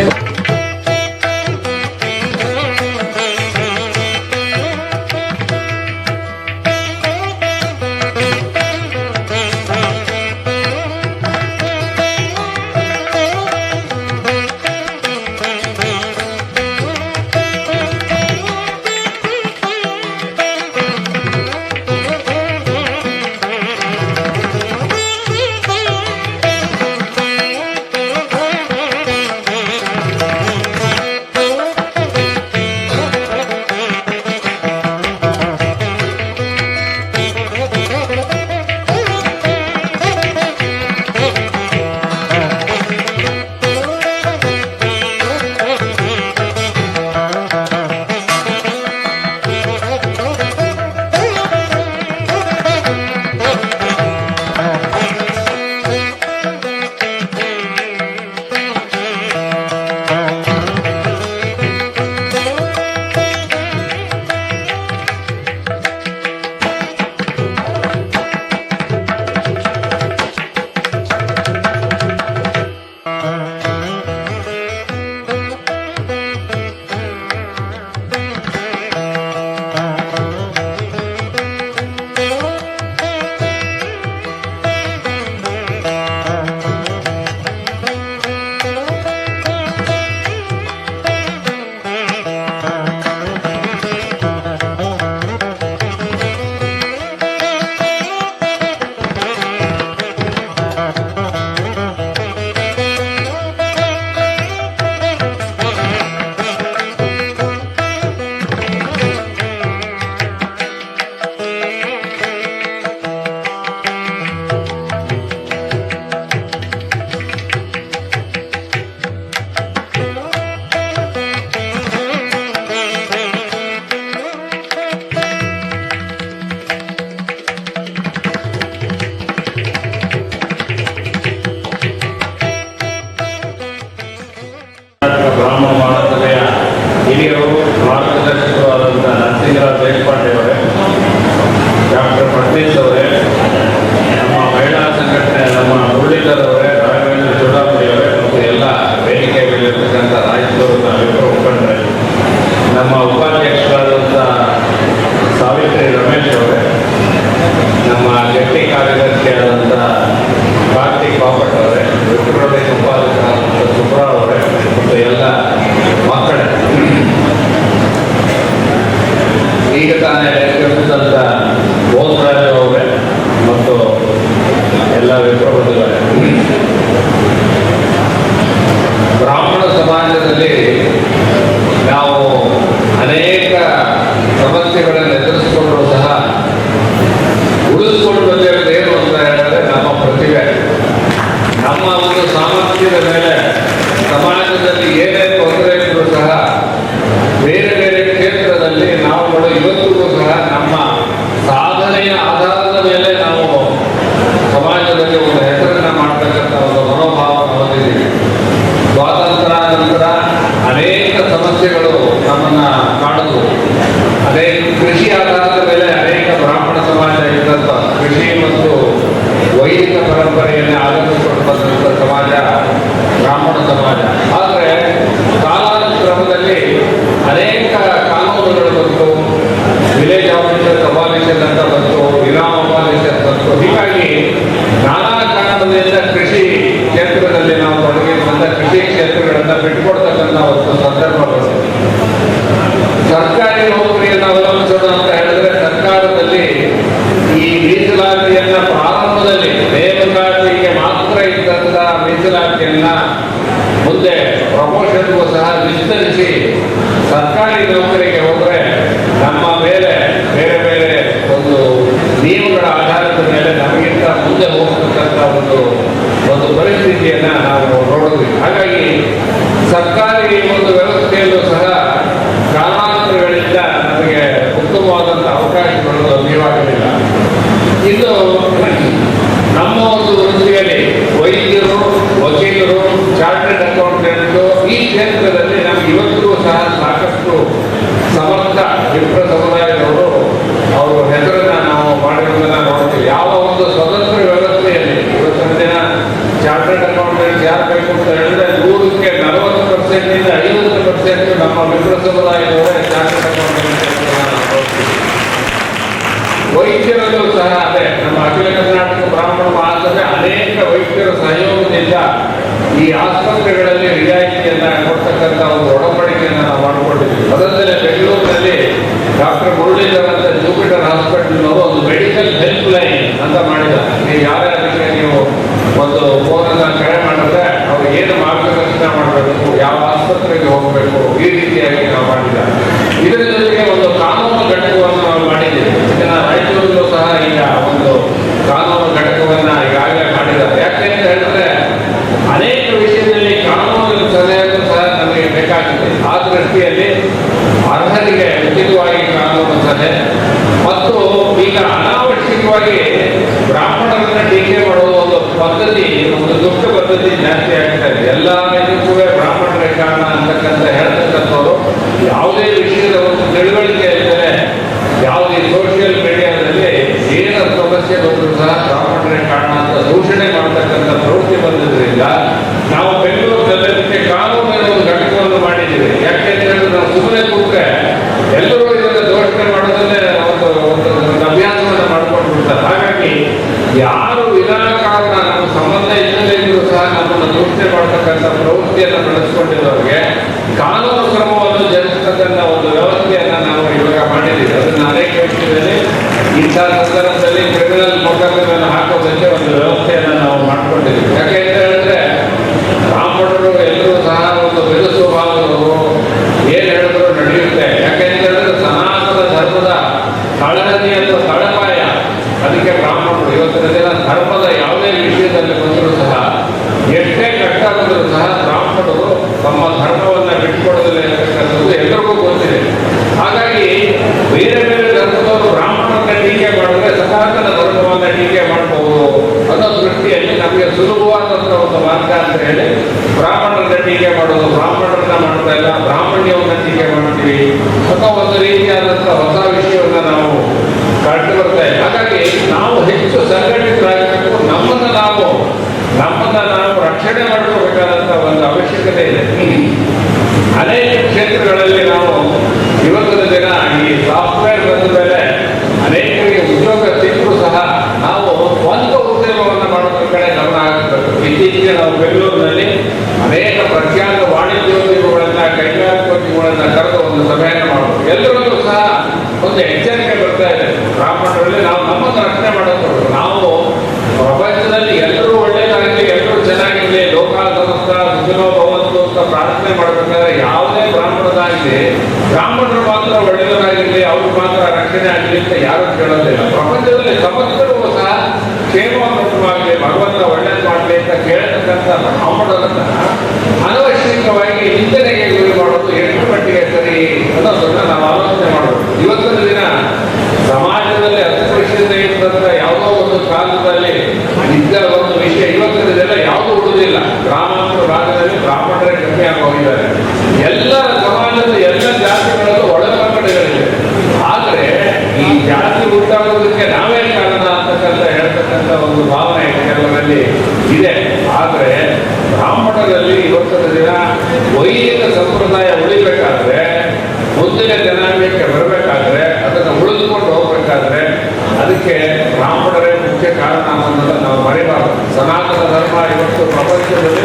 ಬ್ರಾಹ್ಮಣ ಮಹಾಸಭೆಯ ಹಿರಿಯರು, ಮಾರ್ಗದರ್ಶಕರು ಆದಂಥ ನರಸಿಂಹರಾವ್ ದೇಶಪಾಂಡೆ ಅವರೇ, ಡಾಕ್ಟರ್ ಪ್ರತೀಶ್ ಅವರೇ, ನಮ್ಮ ಮಹಿಳಾ ಸಂಘಟನೆ ನಮ್ಮ ಮುರಳೀಧರವರೇ, ರಾಘವೇಂದ್ರ ಚೂಡಾಪುರಿ ಅವರೇ ಮತ್ತು ಎಲ್ಲ ವೇದಿಕೆಗಳಿರ್ತಕ್ಕಂಥ ರಾಜ್ಯದವರು ನಾವಿಬ್ಬರು ಮುಖಂಡರೇ, ನಮ್ಮ ಉಪಾಧ್ಯಕ್ಷರಾದಂಥ ಸಾವಿತ್ರಿ ರಮೇಶ್ ಅವರೇ, ನಮ್ಮ ಜಂಟಿ ಕಾರ್ಯದರ್ಶಿಯಾದಂಥ ಕಾರ್ತಿಕ್ ಬಾಪಟ್ ಅವರೇ, ವಿಪ್ರೊಡೆ ಸಂಪಾದಕರಾದಂಥ ಸುಬ್ರಾವ್ ಅವರೇ ಮತ್ತು ಎಲ್ಲ ಮಕ್ಕಳ ಸಮಸ್ಯೆಗಳು ನಮ್ಮನ್ನ ಕಾಡುವುದು. ಅದೇ ಕೃಷಿ ಆಧಾರದ ಮೇಲೆ ಅನೇಕ ಬ್ರಾಹ್ಮಣ ಸಮಾಜ ಇದ್ದಂಥ ಕೃಷಿ ಮತ್ತು ವೈದಿಕ ಪರಂಪರೆಯನ್ನು ಆರಂಭಿಸಿಕೊಂಡು ಬಂದಂಥ ಸಮಾಜ ಬ್ರಾಹ್ಮಣ ಸಮಾಜ. ಆದರೆ ಕಾಲಾನುಕ್ರಮದಲ್ಲಿ ಅನೇಕ ಕಾನೂನುಗಳು ಬಂತು, ವಿಲೇಜ್ ಆಫೀಸರ್ ಅಬಾಲಿಷನ್ ಅಂತ ಬಂತು, ಇನಾಮ್ ಅಬಾಲಿಷನ್ ಬಂತು. ಹೀಗಾಗಿ ನಾನಾ ಕಾರಣದಿಂದ ಕೃಷಿ ಕ್ಷೇತ್ರದಲ್ಲಿ ನಾವು ತೊಡಗಿರುವಂಥ ಕೃಷಿ ಕ್ಷೇತ್ರಗಳನ್ನು ಬಿಟ್ಟುಕೊಡ್ತಕ್ಕಂಥ ಒಂದು ಸಂದರ್ಭ ಬರ್ತದೆ. ಸರ್ಕಾರಿ ನೌಕರಿಯನ್ನು ಅವಲಂಬಿಸೋಣ ಅಂತ ಹೇಳಿದ್ರೆ ಸರ್ಕಾರದಲ್ಲಿ ಈ ಮೀಸಲಾತಿಯನ್ನ ಪ್ರಾರಂಭದಲ್ಲಿ ನೇಮಕಾತಿಗೆ ಮಾತ್ರ ಇದ್ದಂಥ ಮೀಸಲಾತಿಯನ್ನ ಮುಂದೆ ಪ್ರಮೋಷನ್ಗೂ ಸಹ ವಿಸ್ತರಿಸಿ ಸರ್ಕಾರಿ ನೌಕರಿಗೆ ಹೋದರೆ ನಮ್ಮ ಮೇಲೆ ಬೇರೆ ಬೇರೆ ಒಂದು ನಿಯಮಗಳ ಆಧಾರದ ಮೇಲೆ ನಮಗಿಂತ ಮುಂದೆ ಹೋಗ್ತಕ್ಕಂಥ ಒಂದು ಪರಿಸ್ಥಿತಿಯನ್ನ ನಾವು ನೋಡಿದ್ವಿ. ಹಾಗಾಗಿ ಸರ್ಕಾರಿ ಒಂದು ವ್ಯವಸ್ಥೆಯಲ್ಲೂ ಸಹ ಕಾರಣಾಂತರಗಳಿಂದ ನಮಗೆ ಉತ್ತಮವಾದಂಥ ಅವಕಾಶಗಳು ಲಭ್ಯವಾಗಲಿಲ್ಲ. ಇನ್ನು ನಮ್ಮ ಒಂದು ವೃತ್ತಿಯಲ್ಲಿ ವೈದ್ಯರು, ವಕೀಲರು, ಚಾರ್ಟರ್ಡ್ ಅಕೌಂಟೆಂಟು ಈ ಕ್ಷೇತ್ರದಲ್ಲಿ ನಮ್ಗೆ ಇವತ್ತಿಗೂ ಸಹ ಸಾಕಷ್ಟು ಸಮರ್ಥ ವಿಪ್ರ ಸಮುದಾಯದವರು ಅವರು ಹೆಸರನ್ನ ನಾವು ಮಾಡಿರೋದನ್ನ ನೋಡ್ತೀವಿ. ಯಾವ ಒಂದು ಸ್ವತಂತ್ರ ವ್ಯವಸ್ಥೆಯಲ್ಲಿ ಇವತ್ತಿನ ದಿನ ಚಾರ್ಟರ್ಡ್ ಅಕೌಂಟೆಂಟ್ ಯಾರು ಬೇಕು ಅಂತ ಹೇಳಿದ್ರೆ 100ಕ್ಕೆ 40% 50% ನಮ್ಮ ವಿಪ್ರ ಸಮುದಾಯದವರೇ ಚಾರ್ಟರ್ಡ್ ಅಕೌಂಟೆಂಟ್. ವೈದ್ಯರಲ್ಲೂ ಸಹ ಅದೇ ನಮ್ಮ ಅಖಿಲ ಕರ್ನಾಟಕ ಬ್ರಾಹ್ಮಣ ಮಹಾಸಭೆ ಅನೇಕ ವೈದ್ಯರ ಸಹಯೋಗದಿಂದ ಈ ಆಸ್ಪತ್ರೆಗಳಲ್ಲಿ ರಿಯಾಯಿತಿಯನ್ನ ಕೊಡ್ತಕ್ಕಂಥ ಒಂದು ಒಡಂಬಡಿಕೆಯನ್ನು ನಾವು ಮಾಡಿಕೊಂಡಿದ್ದೀವಿ. ಅದಲ್ಲದೆ ಬೆಂಗಳೂರಿನಲ್ಲಿ ಡಾಕ್ಟರ್ ಮುರಳೀಧರ್ ಅಂತ ಜೂಪಿಟರ್ ಹಾಸ್ಪಿಟಲ್ನವರು ಒಂದು ಮೆಡಿಕಲ್ ಹೆಲ್ಪ್ ಲೈನ್ ಅಂತ ಮಾಡಿದ್ದಾರೆ. ನೀವು ಯಾರೇ ಅದಕ್ಕೆ ನೀವು ಒಂದು ಫೋನನ್ನು ಕರೆ ಮಾಡಿದ್ರೆ ಅವ್ರು ಏನು ಮಾರ್ಗದರ್ಶನ ಮಾಡಬೇಕು, ಯಾವ ಆಸ್ಪತ್ರೆಗೆ ಹೋಗಬೇಕು, ಈ ರೀತಿಯಾಗಿ ನಾವು ಮಾಡಿದ್ದಾರೆ. ಇದರ ಜೊತೆಗೆ ಒಂದು ಕಾನೂನು ಘಟಕವನ್ನು ನಾವು ಮಾಡಿದ್ದೀವಿ. ಇದನ್ನ ರಾಯಚೂರಲ್ಲೂ ಸಹ ಈಗ ಒಂದು ಕಾನೂನು ಘಟಕವನ್ನ ಈಗಾಗಲೇ ಮಾಡಿದ್ದಾರೆ. ಯಾಕೆ ಅಂತ ಹೇಳಿದ್ರೆ ಅನೇಕ ವಿಷಯದಲ್ಲಿ ಕಾನೂನು ಸಲಹೆಯನ್ನು ಸಹ ನಮಗೆ ಬೇಕಾಗಿದೆ. ಆ ದೃಷ್ಟಿಯಲ್ಲಿ ಅರ್ಹರಿಗೆ ಉಚಿತವಾಗಿ ಕಾನೂನು ಸಲಹೆ ಮತ್ತು ಈಗ ಅನಾವಶ್ಯಕವಾಗಿ ಬ್ರಾಹ್ಮಣರನ್ನ ಟೀಕೆ ಮಾಡುವ ಒಂದು ಪದ್ಧತಿ, ಒಂದು ದುಷ್ಟ ಪದ್ಧತಿ ಜಾಸ್ತಿ ಆಗ್ತಾ ಇದೆ. ಎಲ್ಲ ಇದಕ್ಕೂ ಬ್ರಾಹ್ಮಣರೇ ಕಾರಣ ಅಂತಕ್ಕಂಥ ಹೇಳ್ತಕ್ಕಂಥವ್ರು ಯಾವುದೇ ವಿಷಯದ ಒಂದು ತಿಳುವಳಿಕೆ ಇದ್ದರೆ ಯಾವುದೇ ಸೋಷಿಯಲ್ ಮೀಡಿಯಾದಲ್ಲಿ ಏನ ಸಮಸ್ಯೆ ಬಂದರೂ ಸಹ ಬ್ರಾಹ್ಮಣರೇ ಕಾರಣ ಅಂತ ದೂಷಣೆ ಮಾಡತಕ್ಕಂಥ ಪ್ರವೃತ್ತಿ ಬಂದಿದ್ದರಿಂದ ನಾವು ಬೆಂಗಳೂರಿನಲ್ಲಿ ಅದಕ್ಕೆ ಕಾನೂನಿನ ಒಂದು ಘಟಕವನ್ನು ಮಾಡಿದ್ದೀವಿ. ಯಾಕೆ ಅಂತ ಹೇಳಿದ್ರೆ ನಾವು ಸುಮ್ಮನೆ ಕೂತ್ರೆ ಎಲ್ಲರೂ ಇದನ್ನು ದೋಷಣೆ ಮಾಡೋದನ್ನೇ ಒಂದು ಅಭ್ಯಾಸವನ್ನು ಮಾಡ್ಕೊಂಡು ಬಿಡ್ತಾರೆ. ಹಾಗಾಗಿ ಯಾರು ವಿನಾಕಾರಣ ನಮ್ಮ ಸಂಬಂಧ ಇಲ್ಲದೇ ಇದ್ರೂ ಸಹ ನಮ್ಮನ್ನು ದೂಷಣೆ ಮಾಡತಕ್ಕಂಥ ಪ್ರವೃತ್ತಿಯನ್ನು ಬೆಳೆಸ್ಕೊಂಡಿದ್ದವರಿಗೆ ಕಾನೂನು ಕ್ರಮವನ್ನು ಜರುಗಿಸ್ತಕ್ಕಂಥ ಒಂದು ವ್ಯವಸ್ಥೆಯನ್ನು ನಾವು ಇವಾಗ ಮಾಡಿದ್ದೀವಿ. ಅದನ್ನು ಅನೇಕ ವಿಷಯದಲ್ಲಿ ಇಂಥ ಸಂದರ್ಭದಲ್ಲಿ ಕ್ರಿಮಿನಲ್ ಮೊಕದ್ದಮೆಯನ್ನು ಹಾಕೋದಕ್ಕೆ ಒಂದು ವ್ಯವಸ್ಥೆಯನ್ನು ನಾವು ಮಾಡ್ಕೊಂಡಿದ್ದೀವಿ. ಯಾಕೆ ಅಂತ ಹೇಳಿದ್ರೆ ಬ್ರಾಹ್ಮಣರು ಎಲ್ಲರೂ ಸಹ ಒಂದು ಬೆದು ಸ್ವಭಾವದವರು, ಏನು ಹೇಳಿದ್ರು ನಡೆಯುತ್ತೆ. ಯಾಕೆ ಅಂತ ಹೇಳಿದ್ರೆ ಸನಾತನ ಧರ್ಮದ ತಳಹದಿ ಅಥವಾ ತಳಪಾಯ ಅದಕ್ಕೆ ಬ್ರಾಹ್ಮಣರು. ಇವತ್ತಿನ ದಿನ ಧರ್ಮದ ಯಾವುದೇ ವಿಷಯದಲ್ಲಿ ಬಂದರೂ ಸಹ ಎಷ್ಟೇ ಕಷ್ಟ ಬಂದರೂ ಸಹ ಬ್ರಾಹ್ಮಣರು ತಮ್ಮ ಧರ್ಮವನ್ನು ಬಿಟ್ಟುಕೊಡೋದಿಲ್ಲ ಇರತಕ್ಕಂಥದ್ದು ಎಲ್ಲರಿಗೂ ಗೊತ್ತಿದೆ. ಹಾಗಾಗಿ ಬೇರೆ ಬೇರೆ ಧರ್ಮದವರು ಬ್ರಾಹ್ಮಣರನ್ನ ಟೀಕೆ ಮಾಡಿದ್ರೆ ಸನಾತನ ಧರ್ಮವನ್ನು ಟೀಕೆ ಮಾಡಬಹುದು ಅನ್ನೋ ದೃಷ್ಟಿಯಲ್ಲಿ ನಮಗೆ ಸುಲಭವಾದಂಥ ಒಂದು ಮಾರ್ಗ ಅಂತ ಹೇಳಿ ಬ್ರಾಹ್ಮಣರನ್ನ ಟೀಕೆ ಮಾಡೋದು, ಬ್ರಾಹ್ಮಣರನ್ನ ಮಾಡ್ತಾ ಇಲ್ಲ ಬ್ರಾಹ್ಮಣ್ಯವನ್ನು ಟೀಕೆ ಮಾಡ್ತೀವಿ ಅಥವಾ ಒಂದು ರೀತಿಯಾದಂಥ ಹೊಸ ವಿಷಯವನ್ನು ನಾವು ಕಂಡು ಬರ್ತಾ ಇದೆ. ಹಾಗಾಗಿ ನಾವು ಹೆಚ್ಚು ಸಂಘಟಿತರಾಗಬೇಕು. ನಮ್ಮನ್ನು ನಾವು ರಕ್ಷಣೆ ಮಾಡ್ಕೋಬೇಕಾದಂಥ ಒಂದು ಅವಶ್ಯಕತೆ ಇದೆ. ಅನೇಕ ಕ್ಷೇತ್ರಗಳಲ್ಲಿ ನಾವು ಇವತ್ತಿನ ದಿನ ಈ ಸಾಫ್ಟ್ವೇರ್ ಬಂದ ಮೇಲೆ ಅನೇಕರಿಗೆ ಉದ್ಯೋಗ ಸಿಕ್ಕರೂ ಸಹ ನಾವು ಸ್ವಂತ ಉದ್ಯೋಗವನ್ನು ಮಾಡೋದ್ರ ಕಡೆ ಗಮನ ಹಾಕಬೇಕು. ಇತ್ತೀಚೆಗೆ ನಾವು ಬೆಂಗಳೂರಿನಲ್ಲಿ ಅನೇಕ ಪ್ರಖ್ಯಾತ ವಾಣಿಜ್ಯೋದ್ಯಮಿಗಳನ್ನ, ಕೈಗಾರಿಕೋದ್ಯಮಿಗಳನ್ನ ಕರೆದು ಒಂದು ಸಭೆಯನ್ನು ಮಾಡೋದು. ಎಲ್ಲರಲ್ಲೂ ಸಹ ಒಂದು ಎಚ್ಚರಿಕೆ ಬರ್ತಾ ಇದೆ. ಬ್ರಾಹ್ಮಣರಲ್ಲಿ ನಾವು ನಮ್ಮನ್ನು ರಕ್ಷಣೆ ಮಾಡೋದು. ನಾವು ಪ್ರಪಂಚದಲ್ಲಿ ಎಲ್ಲರೂ ಒಳ್ಳೆಯದಾಗಲಿ, ಎಲ್ಲರೂ ಚೆನ್ನಾಗಿರಲಿ, ಲೋಕ ಸಮಸ್ತ ಸುಖಿನೋ ಭವಂತು ಅಂತ ಪ್ರಾರ್ಥನೆ ಮಾಡಬೇಕಾದ್ರೆ ಯಾವುದೇ ಬ್ರಾಹ್ಮಣರಾಗಲಿ ಬ್ರಾಹ್ಮಣರು ಮಾತ್ರ ಒಳ್ಳೆಯದಾಗಿರಲಿ, ಅವ್ರು ಮಾತ್ರ ರಕ್ಷಣೆ ಆಗಲಿ ಅಂತ ಯಾರು ಕೇಳೋದಿಲ್ಲ. ಪ್ರಪಂಚದಲ್ಲಿ ಸಮಸ್ತರೂ ಸಹ ಕ್ಷೇಮವಾಗಿ ಭಗವಂತ ಒಳ್ಳೆಯದು ಮಾಡಲಿ ಅಂತ ಕೇಳತಕ್ಕಂಥ ಬ್ರಾಹ್ಮಣರನ್ನ ಅನವಶ್ಯಕವಾಗಿ ನಿಂದನೆಗೆ ಗುರಿ ಮಾಡೋದು ಎಷ್ಟು ಮಟ್ಟಿಗೆ ಸರಿ ಅನ್ನೋದನ್ನ ನಾವು ಆಲೋಚನೆ ಮಾಡಬೇಕು. ಇವತ್ತಿನ ದಿನ ಸಮಾಜದಲ್ಲಿ ಅಸ್ಪೃಶ್ಯತೆ ಇದ್ದಂಥ ಯಾವುದೋ ಒಂದು ಕಾಲದಲ್ಲಿ ಇದ್ದ ಒಂದು ವಿಷಯ ಇವತ್ತಿನ ದಿನ ಯಾವುದೂ ಉಳಿದಿಲ್ಲ. ಗ್ರಾಮಾಂತರ ಭಾಗದಲ್ಲಿ ಬ್ರಾಹ್ಮಣರೇ ಕಡಿಮೆ ಆಗಿ ಹೋಗಿದ್ದಾರೆ. ಎಲ್ಲ ಸಮಾಜದ ಎಲ್ಲ ಜಾತಿಗಳಲ್ಲೂ ಒಳಪಂಗಡಗಳಿವೆ. ಆದರೆ ಈ ಜಾತಿ ಉಂಟಾಗೋದಕ್ಕೆ ನಾವೇ ಕಾರಣ ಅಂತಕ್ಕಂಥ ಹೇಳ್ತಕ್ಕಂಥ ಒಂದು ಭಾವನೆ ಕೆಲವರಲ್ಲಿ ಇದೆ. ಆದರೆ ಬ್ರಾಹ್ಮಣರಲ್ಲಿ ಇವತ್ತಿನ ದಿನ ವೈದಿಕ ಸಂಪ್ರದಾಯ ಉಳಿಬೇಕಾದ್ರೆ, ಮುಂದಿನ ಜನಾಂಗಕ್ಕೆ ಬರಬೇಕಾದ್ರೆ, ಅದನ್ನು ಉಳಿದುಕೊಂಡು ಹೋಗ್ಬೇಕಾದ್ರೆ ಅದಕ್ಕೆ ಬ್ರಾಹ್ಮಣರೇ ಮುಖ್ಯ ಕಾರಣ ಅನ್ನೋದನ್ನು ನಾವು ಮರೆಯಬಾರದು. ಸನಾತನ ಧರ್ಮ ಇವತ್ತು ಪ್ರಪಂಚದಲ್ಲಿ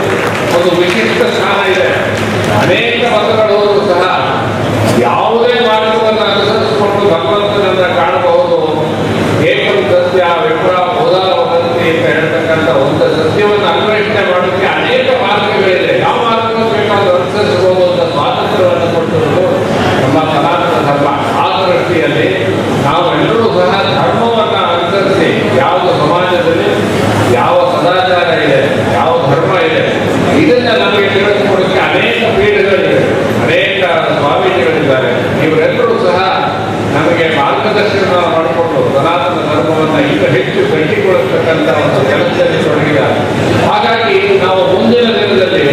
ಒಂದು ವಿಶಿಷ್ಟ ಸ್ಥಾನ ಇದೆ. ಅನೇಕ ಮತಗಳವರು ಸಹ ಯಾವುದೇ ಮಾರ್ಗವನ್ನು ಅನುಸರಿಸಿಕೊಂಡು ಭಗವಂತನನ್ನ ಕಾಣಬಹುದು. ಏಕಂ ಸತ್ಯ ವಿಪ್ರ ಬಹುಧಾ ವದಂತಿ ಅಂತ ಹೇಳ್ತಕ್ಕಂಥ ಒಂದು ಸತ್ಯವನ್ನು ಅನ್ವೇಷಣೆ ಮಾಡೋದಕ್ಕೆ ಅನೇಕ ಮಾರ್ಗಗಳಿದೆ. ಯಾವ ಮಾರ್ಗವನ್ನು ಬೇಕಾದ್ರೂ ಅನುಸರಿಸಬಹುದು ಅಂತ ಸ್ವಾತಂತ್ರ್ಯವನ್ನು ಕೊಟ್ಟಿರುವುದು ನಮ್ಮ ಸನಾತನ ಧರ್ಮ. ಆ ದೃಷ್ಟಿಯಲ್ಲಿ ನಾವೆಲ್ಲರೂ ಸಹ ಧರ್ಮವನ್ನು ಅನುಸರಿಸಿ ಯಾವುದು ಸಮಾಜದಲ್ಲಿ ಯಾವ ಸದಾಚಾರ ಇದೆ, ಯಾವ ಧರ್ಮ ಇದೆ, ಇದನ್ನ ನಮಗೆ ತಿಳಿಸಿಕೊಡೋಕ್ಕೆ ಅನೇಕ ಪೀಠಗಳಿವೆ, ಅನೇಕ ಸ್ವಾಮೀಜಿಗಳಿದ್ದಾರೆ. ಇವರೆಲ್ಲರೂ ಸಹ ನಮಗೆ ಮಾರ್ಗದರ್ಶನ ಮಾಡಿಕೊಂಡು ಸನಾತನ ಧರ್ಮವನ್ನು ಈಗ ಹೆಚ್ಚು ಗಟ್ಟಿಗೊಳಿಸ್ತಕ್ಕಂಥ ಒಂದು ಕೆಲಸದಲ್ಲಿ ತೊಡಗಿದ್ದಾರೆ. ಹಾಗಾಗಿ ನಾವು ಮುಂದಿನ ದಿನದಲ್ಲಿ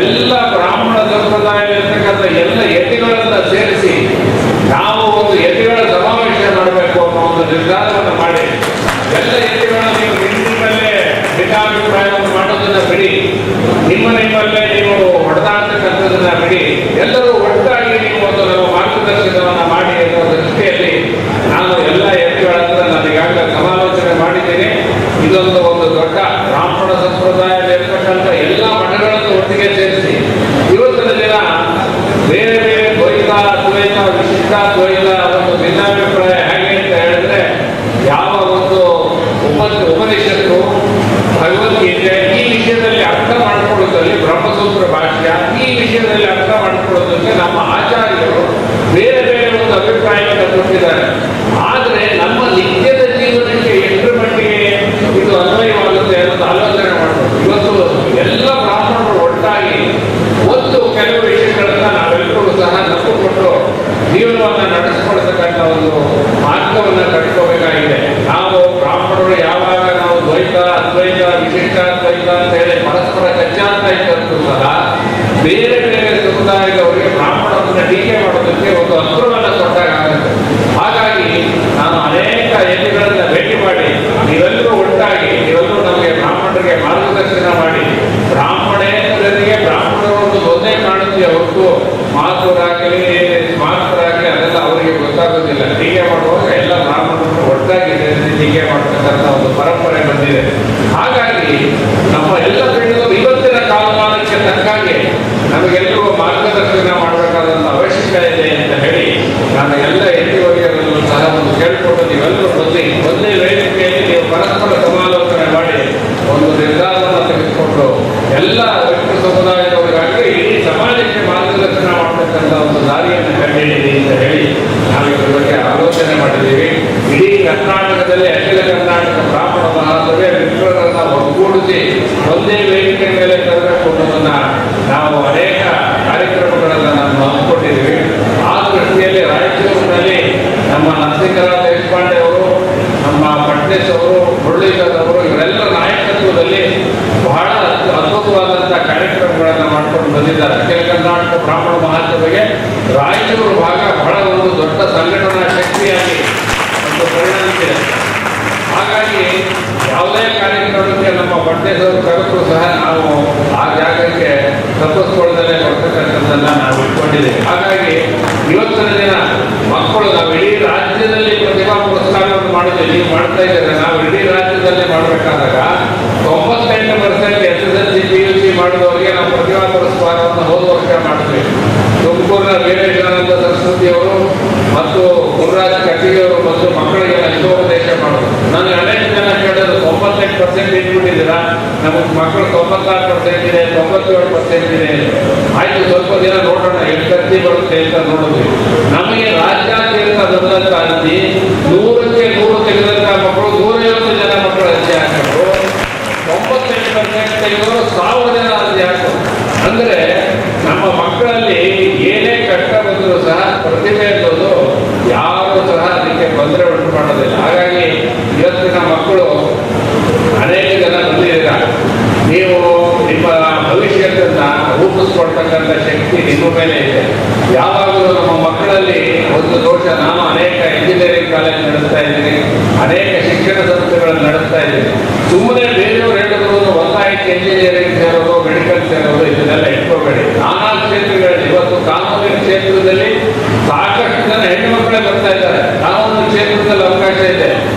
ಎಲ್ಲ ಬ್ರಾಹ್ಮಣ ಸಂಪ್ರದಾಯದಲ್ಲಿರ್ತಕ್ಕಂಥ ಎಲ್ಲ ಯತಿಗಳನ್ನು ಸೇರಿಸಿ ನಾವು ಒಂದು ಯತಿಗಳ ಸಮಾವೇಶ ಮಾಡಬೇಕು ಅನ್ನೋ ಒಂದು ನಿರ್ಧಾರವನ್ನು ಮಾಡಿ, ಎಲ್ಲ ಯತಿಗಳನ್ನು ನೀವು ನಿಮ್ಮಲ್ಲೇ ಭಿನ್ನಾಭಿಪ್ರಾಯವನ್ನು ಮಾಡೋದನ್ನ ಬಿಡಿ, ನಿಮ್ಮಲ್ಲೇ ನೀವು ಹೊಡೆದಾಡ್ತಕ್ಕಂಥದನ್ನ ಬಿಡಿ, ಎಲ್ಲರೂ ಒಟ್ಟಾಗಿ ನೀವು ಒಂದು ನಮ್ಮ ಮಾರ್ಗದರ್ಶನವನ್ನು ಮಾಡಿ ಅನ್ನೋ ದೃಷ್ಟಿಯಲ್ಲಿ ನಾನು ಎಲ್ಲ ಯತಿಗಳ ಹತ್ರ ನಾನು ಈಗಾಗಲೇ ಸಮಾಲೋಚನೆ ಮಾಡಿದ್ದೇನೆ. ಇದೊಂದು ದೊಡ್ಡ ಬ್ರಾಹ್ಮಣ ಸಂಪ್ರದಾಯದಲ್ಲಿರ್ತಕ್ಕಂಥ ಎಲ್ಲ ಮಠಗಳನ್ನು ಒಟ್ಟಿಗೆ ಸೇರಿಸಿ ಇವತ್ತಿನ ದಿನ ಬೇರೆ ಬೇರೆ ದ್ವೈತ, ಅದ್ವೈತ, ವಿಶಿಷ್ಟ ದ್ವೈತ ಒಂದು ಭಿನ್ನಾಭಿಪ್ರಾಯ ಹೇಗೆ ಅಂತ ಹೇಳಿದ್ರೆ, ಯಾವ ಒಂದು ಉಪನಿಷತ್ತು, ಭಗವದ್ಗೀತೆ ಈ ವಿಷಯದಲ್ಲಿ ಅರ್ಥ ಮಾಡಿಕೊಳ್ಳುವುದರಲ್ಲಿ ಬ್ರಹ್ಮಸೂತ್ರ ಭಾಷ್ಯ ಈ ವಿಷಯದಲ್ಲಿ ಅರ್ಥ ಮಾಡಿಕೊಳ್ಳುವುದಕ್ಕೆ ನಮ್ಮ ಆಚಾರ್ಯರು ಬೇರೆ ಬೇರೆ ಒಂದು ಅಭಿಪ್ರಾಯವನ್ನು ಕೊಟ್ಟಿದ್ದಾರೆ. ಆದರೆ ನಮ್ಮ ನಿತ್ಯದ ಜೀವನಕ್ಕೆ ಎಷ್ಟು ಮಟ್ಟಿಗೆ ಇದು ಅನ್ವಯವಾಗುತ್ತೆ ಅನ್ನೋದು ಆಲೋಚನೆ ಮಾಡಬೇಕು. ಇವತ್ತು ಎಲ್ಲ ಬ್ರಾಹ್ಮಣರು ಒಟ್ಟಾಗಿ ಒಂದು ಕೆಲವು ವಿಷಯಗಳನ್ನ ನಾವೆಲ್ಲರೂ ಸಹ ನಂಬಿಕೊಂಡು ಜೀವನವನ್ನು ನಡೆಸಿಕೊಳ್ತಕ್ಕಂಥ ಒಂದು ಮಾರ್ಗವನ್ನು ಕಟ್ಕೋಬೇಕಾಗಿದೆ. ನಾವು ಬ್ರಾಹ್ಮಣರು ಯಾವಾಗ ನಾವು ದ್ವೈತ, ಅದ್ವೈತ, ವಿಶಿಷ್ಟ ದ್ವೈತ ಅಂತ ಹೇಳಿ ಪರಸ್ಪರ ಕಚ್ಚಾಡ್ತಾ ಇದ್ದಂತೂ ಸಹ ಬೇರೆ ಬೇರೆ ಸಮುದಾಯದವರಿಗೆ ಬ್ರಾಹ್ಮಣರನ್ನ ಟೀಕೆ ಮಾಡೋದಕ್ಕೆ ಒಂದು ಅಸ್ತ್ರವನ್ನು ಕೊಟ್ಟಾಗುತ್ತೆ. ಹಾಗಾಗಿ ನಾನು ಅನೇಕ ಯತಿಗಳನ್ನ ಭೇಟಿ ಮಾಡಿ ನೀವೆಲ್ಲರೂ ಒಟ್ಟಾಗಿ ನೀವೆಲ್ಲರೂ ನಮಗೆ ಬ್ರಾಹ್ಮಣರಿಗೆ ಮಾರ್ಗದರ್ಶನ ಮಾಡಿ, ಬ್ರಾಹ್ಮಣೇತರರಿಗೆ ಬ್ರಾಹ್ಮಣರು ಒಂದು ಒಂದೇ ಕಾಣುತ್ತೆ ಹೊರತು ಮಾತುರಾಗಲಿ ಮಾತುರಾಗಲಿ ಅದೆಲ್ಲ ಅವರಿಗೆ ಗೊತ್ತಾಗೋದಿಲ್ಲ. ಟೀಕೆ ಮಾಡುವಾಗ ಎಲ್ಲ ಬ್ರಾಹ್ಮಣರನ್ನು ಒಟ್ಟಾಗಿ ಟೀಕೆ ಮಾಡತಕ್ಕಂಥ ಒಂದು ಪರಂಪರೆ ಬಂದಿದೆ. ಹಾಗಾಗಿ ನಮ್ಮ ಎಲ್ಲ ಪೀಠಗಳು ಇವತ್ತಿನ ಕಾಲಮಾನಕ್ಕೆ ತಕ್ಕಾಗೆ ನಮಗೆಲ್ಲರೂ ಮಾರ್ಗದರ್ಶನ ಮಾಡಬೇಕಾದಂಥ ಅವಶ್ಯಕತೆ ಇದೆ ಅಂತ ಹೇಳಿ ನಾನು ಎಲ್ಲ ಯತಿವರ್ಗರಲ್ಲೂ ಸಹ ಒಂದು ಕೇಳಿಕೊಂಡು ನೀವೆಲ್ಲರೂ ಒಂದೇ ವೇದಿಕೆಯಲ್ಲಿ ನೀವು ಪರಸ್ಪರ ಸಮಾಲೋಚನೆ ಮಾಡಿ ಒಂದು ನಿರ್ಧಾರವನ್ನು ತೆಗೆದುಕೊಂಡು ಎಲ್ಲ ವ್ಯಕ್ತಿ ಸಮುದಾಯದವರಿಗಾಗಲಿ ಇಡೀ ಸಮಾಜಕ್ಕೆ ಮಾರ್ಗದರ್ಶನ ಮಾಡತಕ್ಕಂಥ ಒಂದು ದಾರಿಯನ್ನು ಕಂಡುಹಿಡಿಯಿರಿ ಅಂತ ಹೇಳಿ ನಾವು ಇದ್ರ ಬಗ್ಗೆ ಆಲೋಚನೆ ಮಾಡಿದ್ದೀವಿ. ಇಡೀ ಕರ್ನಾಟಕದಲ್ಲಿ ಅಖಿಲ ಕರ್ನಾಟಕ ಬ್ರಾಹ್ಮಣ ಮಹಾಸಭೆ ಮಿತ್ರರನ್ನ ಒಗ್ಗೂಡಿಸಿ ಒಂದೇ ವೇದಿಕೆ ಮೇಲೆ ತರಬೇಕು ಅನ್ನೋದನ್ನ ನಾವು ಅನೇಕ ಕಾರ್ಯಕ್ರಮಗಳನ್ನು ನಾವು ಹಮ್ಮಿಕೊಂಡಿದ್ದೀವಿ. ಆ ದೃಷ್ಟಿಯಲ್ಲಿ ರಾಯಚೂರಿನಲ್ಲಿ ನಮ್ಮ ನರಸಿಂಹರಾವ್ ದೇಶಪಾಂಡೆ ಅವರು, ನಮ್ಮ ಪಟ್ನೇಶ್ ಅವರು, ಮುರಳೀಧರ್ ಅವರು ಇವರೆಲ್ಲ ನಾಯಕತ್ವದಲ್ಲಿ ಬಹಳ ಅದ್ಭುತವಾದಂತಹ ಕಾರ್ಯಕ್ರಮಗಳನ್ನು ಮಾಡ್ಕೊಂಡು ಬಂದಿದ್ದಾರೆ. ಅಖಿಲ ಕರ್ನಾಟಕ ಬ್ರಾಹ್ಮಣ ಮಹಾಸಭೆಗೆ ರಾಯಚೂರು ಭಾಗ ಬಹಳ ಒಂದು ದೊಡ್ಡ ಸಂಘಟನಾ ಶಕ್ತಿಯಾಗಿ ಒಂದು ಪರಿಣಮಿಸಿದೆ. ಹಾಗಾಗಿ ಯಾವುದೇ ಕಾರ್ಯಕ್ರಮಕ್ಕೆ ನಮ್ಮ ಪಟ್ಟೇಶ್ವರ ಕರೆದರೂ ಸಹ ನಾವು ಆ ಜಾಗಕ್ಕೆ ತಪ್ಪಿಸ್ಕೊಳ್ಳದಲ್ಲೇ ಬರ್ತಕ್ಕಂಥದ್ದನ್ನು ನಾವು ಇಟ್ಕೊಂಡಿದ್ದೇವೆ. ಹಾಗಾಗಿ ಇವತ್ತಿನ ದಿನ ಮಕ್ಕಳು ನಾವು ಇಡೀ ರಾಜ್ಯದಲ್ಲಿ ಪ್ರತಿಭಾ ಪುರಸ್ಕಾರವನ್ನು ಮಾಡಿದ್ದೇವೆ. ನೀವು ಮಾಡ್ತಾ ಇದ್ದಾರೆ, ನಾವು ಇಡೀ ರಾಜ್ಯದಲ್ಲಿ ಮಾಡಬೇಕಾದಾಗ 98% SSLC PUC ಮಾಡಿದವರಿಗೆ ನಾವು ಪ್ರತಿಭಾ ಪುರಸ್ಕಾರವನ್ನು ಹೋದ ವರ್ಷ ಮಾಡಿದ್ವಿ. ತುಮಕೂರಿನ ವೀರೇಶಾನಂದ ಸರಸ್ವತಿಯವರು ಮತ್ತು ಗುರುರಾಜ್ ಕಟ್ಟಿಗೆಯವರು ಮತ್ತು ಮಕ್ಕಳಿಗೆ ಯಶೋಪದೇಶ ಮಾಡೋದು. ನನಗೆ ಅನೇಕ ಜನ ಕೇಳಿದ್ರು 98% ಇಟ್ಬಿಟ್ಟಿದ್ದೀರಾ, ನಮಗೆ ಮಕ್ಕಳು 96% ಇದೆ, 97% ಇದೆ. ಆಯ್ತು, ಸ್ವಲ್ಪ ದಿನ ನೋಡೋಣ ಎಷ್ಟು ಖರ್ಚಿ ಬರುತ್ತೆ ಅಂತ ನೋಡಿದ್ವಿ. ನಮಗೆ ರಾಜ್ಯಾದ್ಯಂತ ಬಂದಂತ ಅರ್ಜಿ 100ಕ್ಕೆ 100 ತೆಗೆದಂತ ಮಕ್ಕಳು 150 ಜನ ಮಕ್ಕಳು ಅರ್ಜಿ ಹಾಕಿದ್ರು. 98% ತೆಗೆದವರು 1000 ಜನ ಅರ್ಜಿ ಹಾಕಿದ್ರು. ಅಂದ್ರೆ ನಮ್ಮ ಮಕ್ಕಳಲ್ಲಿ ಏನೇ ಕಷ್ಟ ಬಂದರೂ ಸಹ ಪ್ರತಿಭೆ ಅನ್ನೋದು ಯಾರು ಸಹ ಅದಕ್ಕೆ ತೊಂದರೆ ಉಂಟು ಮಾಡೋದಿಲ್ಲ. ಹಾಗಾಗಿ ಇವತ್ತಿನ ಮಕ್ಕಳು ಅನೇಕ ಜನ ಬಂದಿದ್ದೀರ. ನೀವು ನಿಮ್ಮ ಭವಿಷ್ಯತನ್ನ ರೂಪಿಸ್ಕೊಳ್ತಕ್ಕಂಥ ಶಕ್ತಿ ನಿಮ್ಮ ಮೇಲೆ ಇದೆ. ಯಾವಾಗಲೂ ನಮ್ಮ ಮಕ್ಕಳಲ್ಲಿ ಒಂದು ದೋಷ, ನಾನು ಅನೇಕ ಇಂಜಿನಿಯರಿಂಗ್ ಕಾಲೇಜ್ ನಡೆಸ್ತಾ ಇದ್ದೀನಿ, ಅನೇಕ ಶಿಕ್ಷಣ ಸಂಸ್ಥೆಗಳನ್ನು ನಡೆಸ್ತಾ ಇದ್ದೀನಿ. ಸುಮ್ಮನೆ ಬೇರೆಯವರು ಹೇಳಿದ್ರು ಒಂದಾಯ್ತು ಇಂಜಿನಿಯರಿಂಗ್ ಸೇರೋದು, ಮೆಡಿಕಲ್ ಸೇರೋದು, ಇದನ್ನೆಲ್ಲ ಇಟ್ಕೋಬೇಡಿ. ನಾನಾ ಕ್ಷೇತ್ರಗಳಲ್ಲಿ ಇವತ್ತು ಕಾನೂನಿನ ಕ್ಷೇತ್ರದಲ್ಲಿ ಸಾಕಷ್ಟು ಜನ ಹೆಣ್ಣು ಮಕ್ಕಳೇ ಬರ್ತಾ ಇದ್ದಾರೆ. ಕಾನೂನು ಕ್ಷೇತ್ರದಲ್ಲಿ ಅವಕಾಶ ಇದೆ,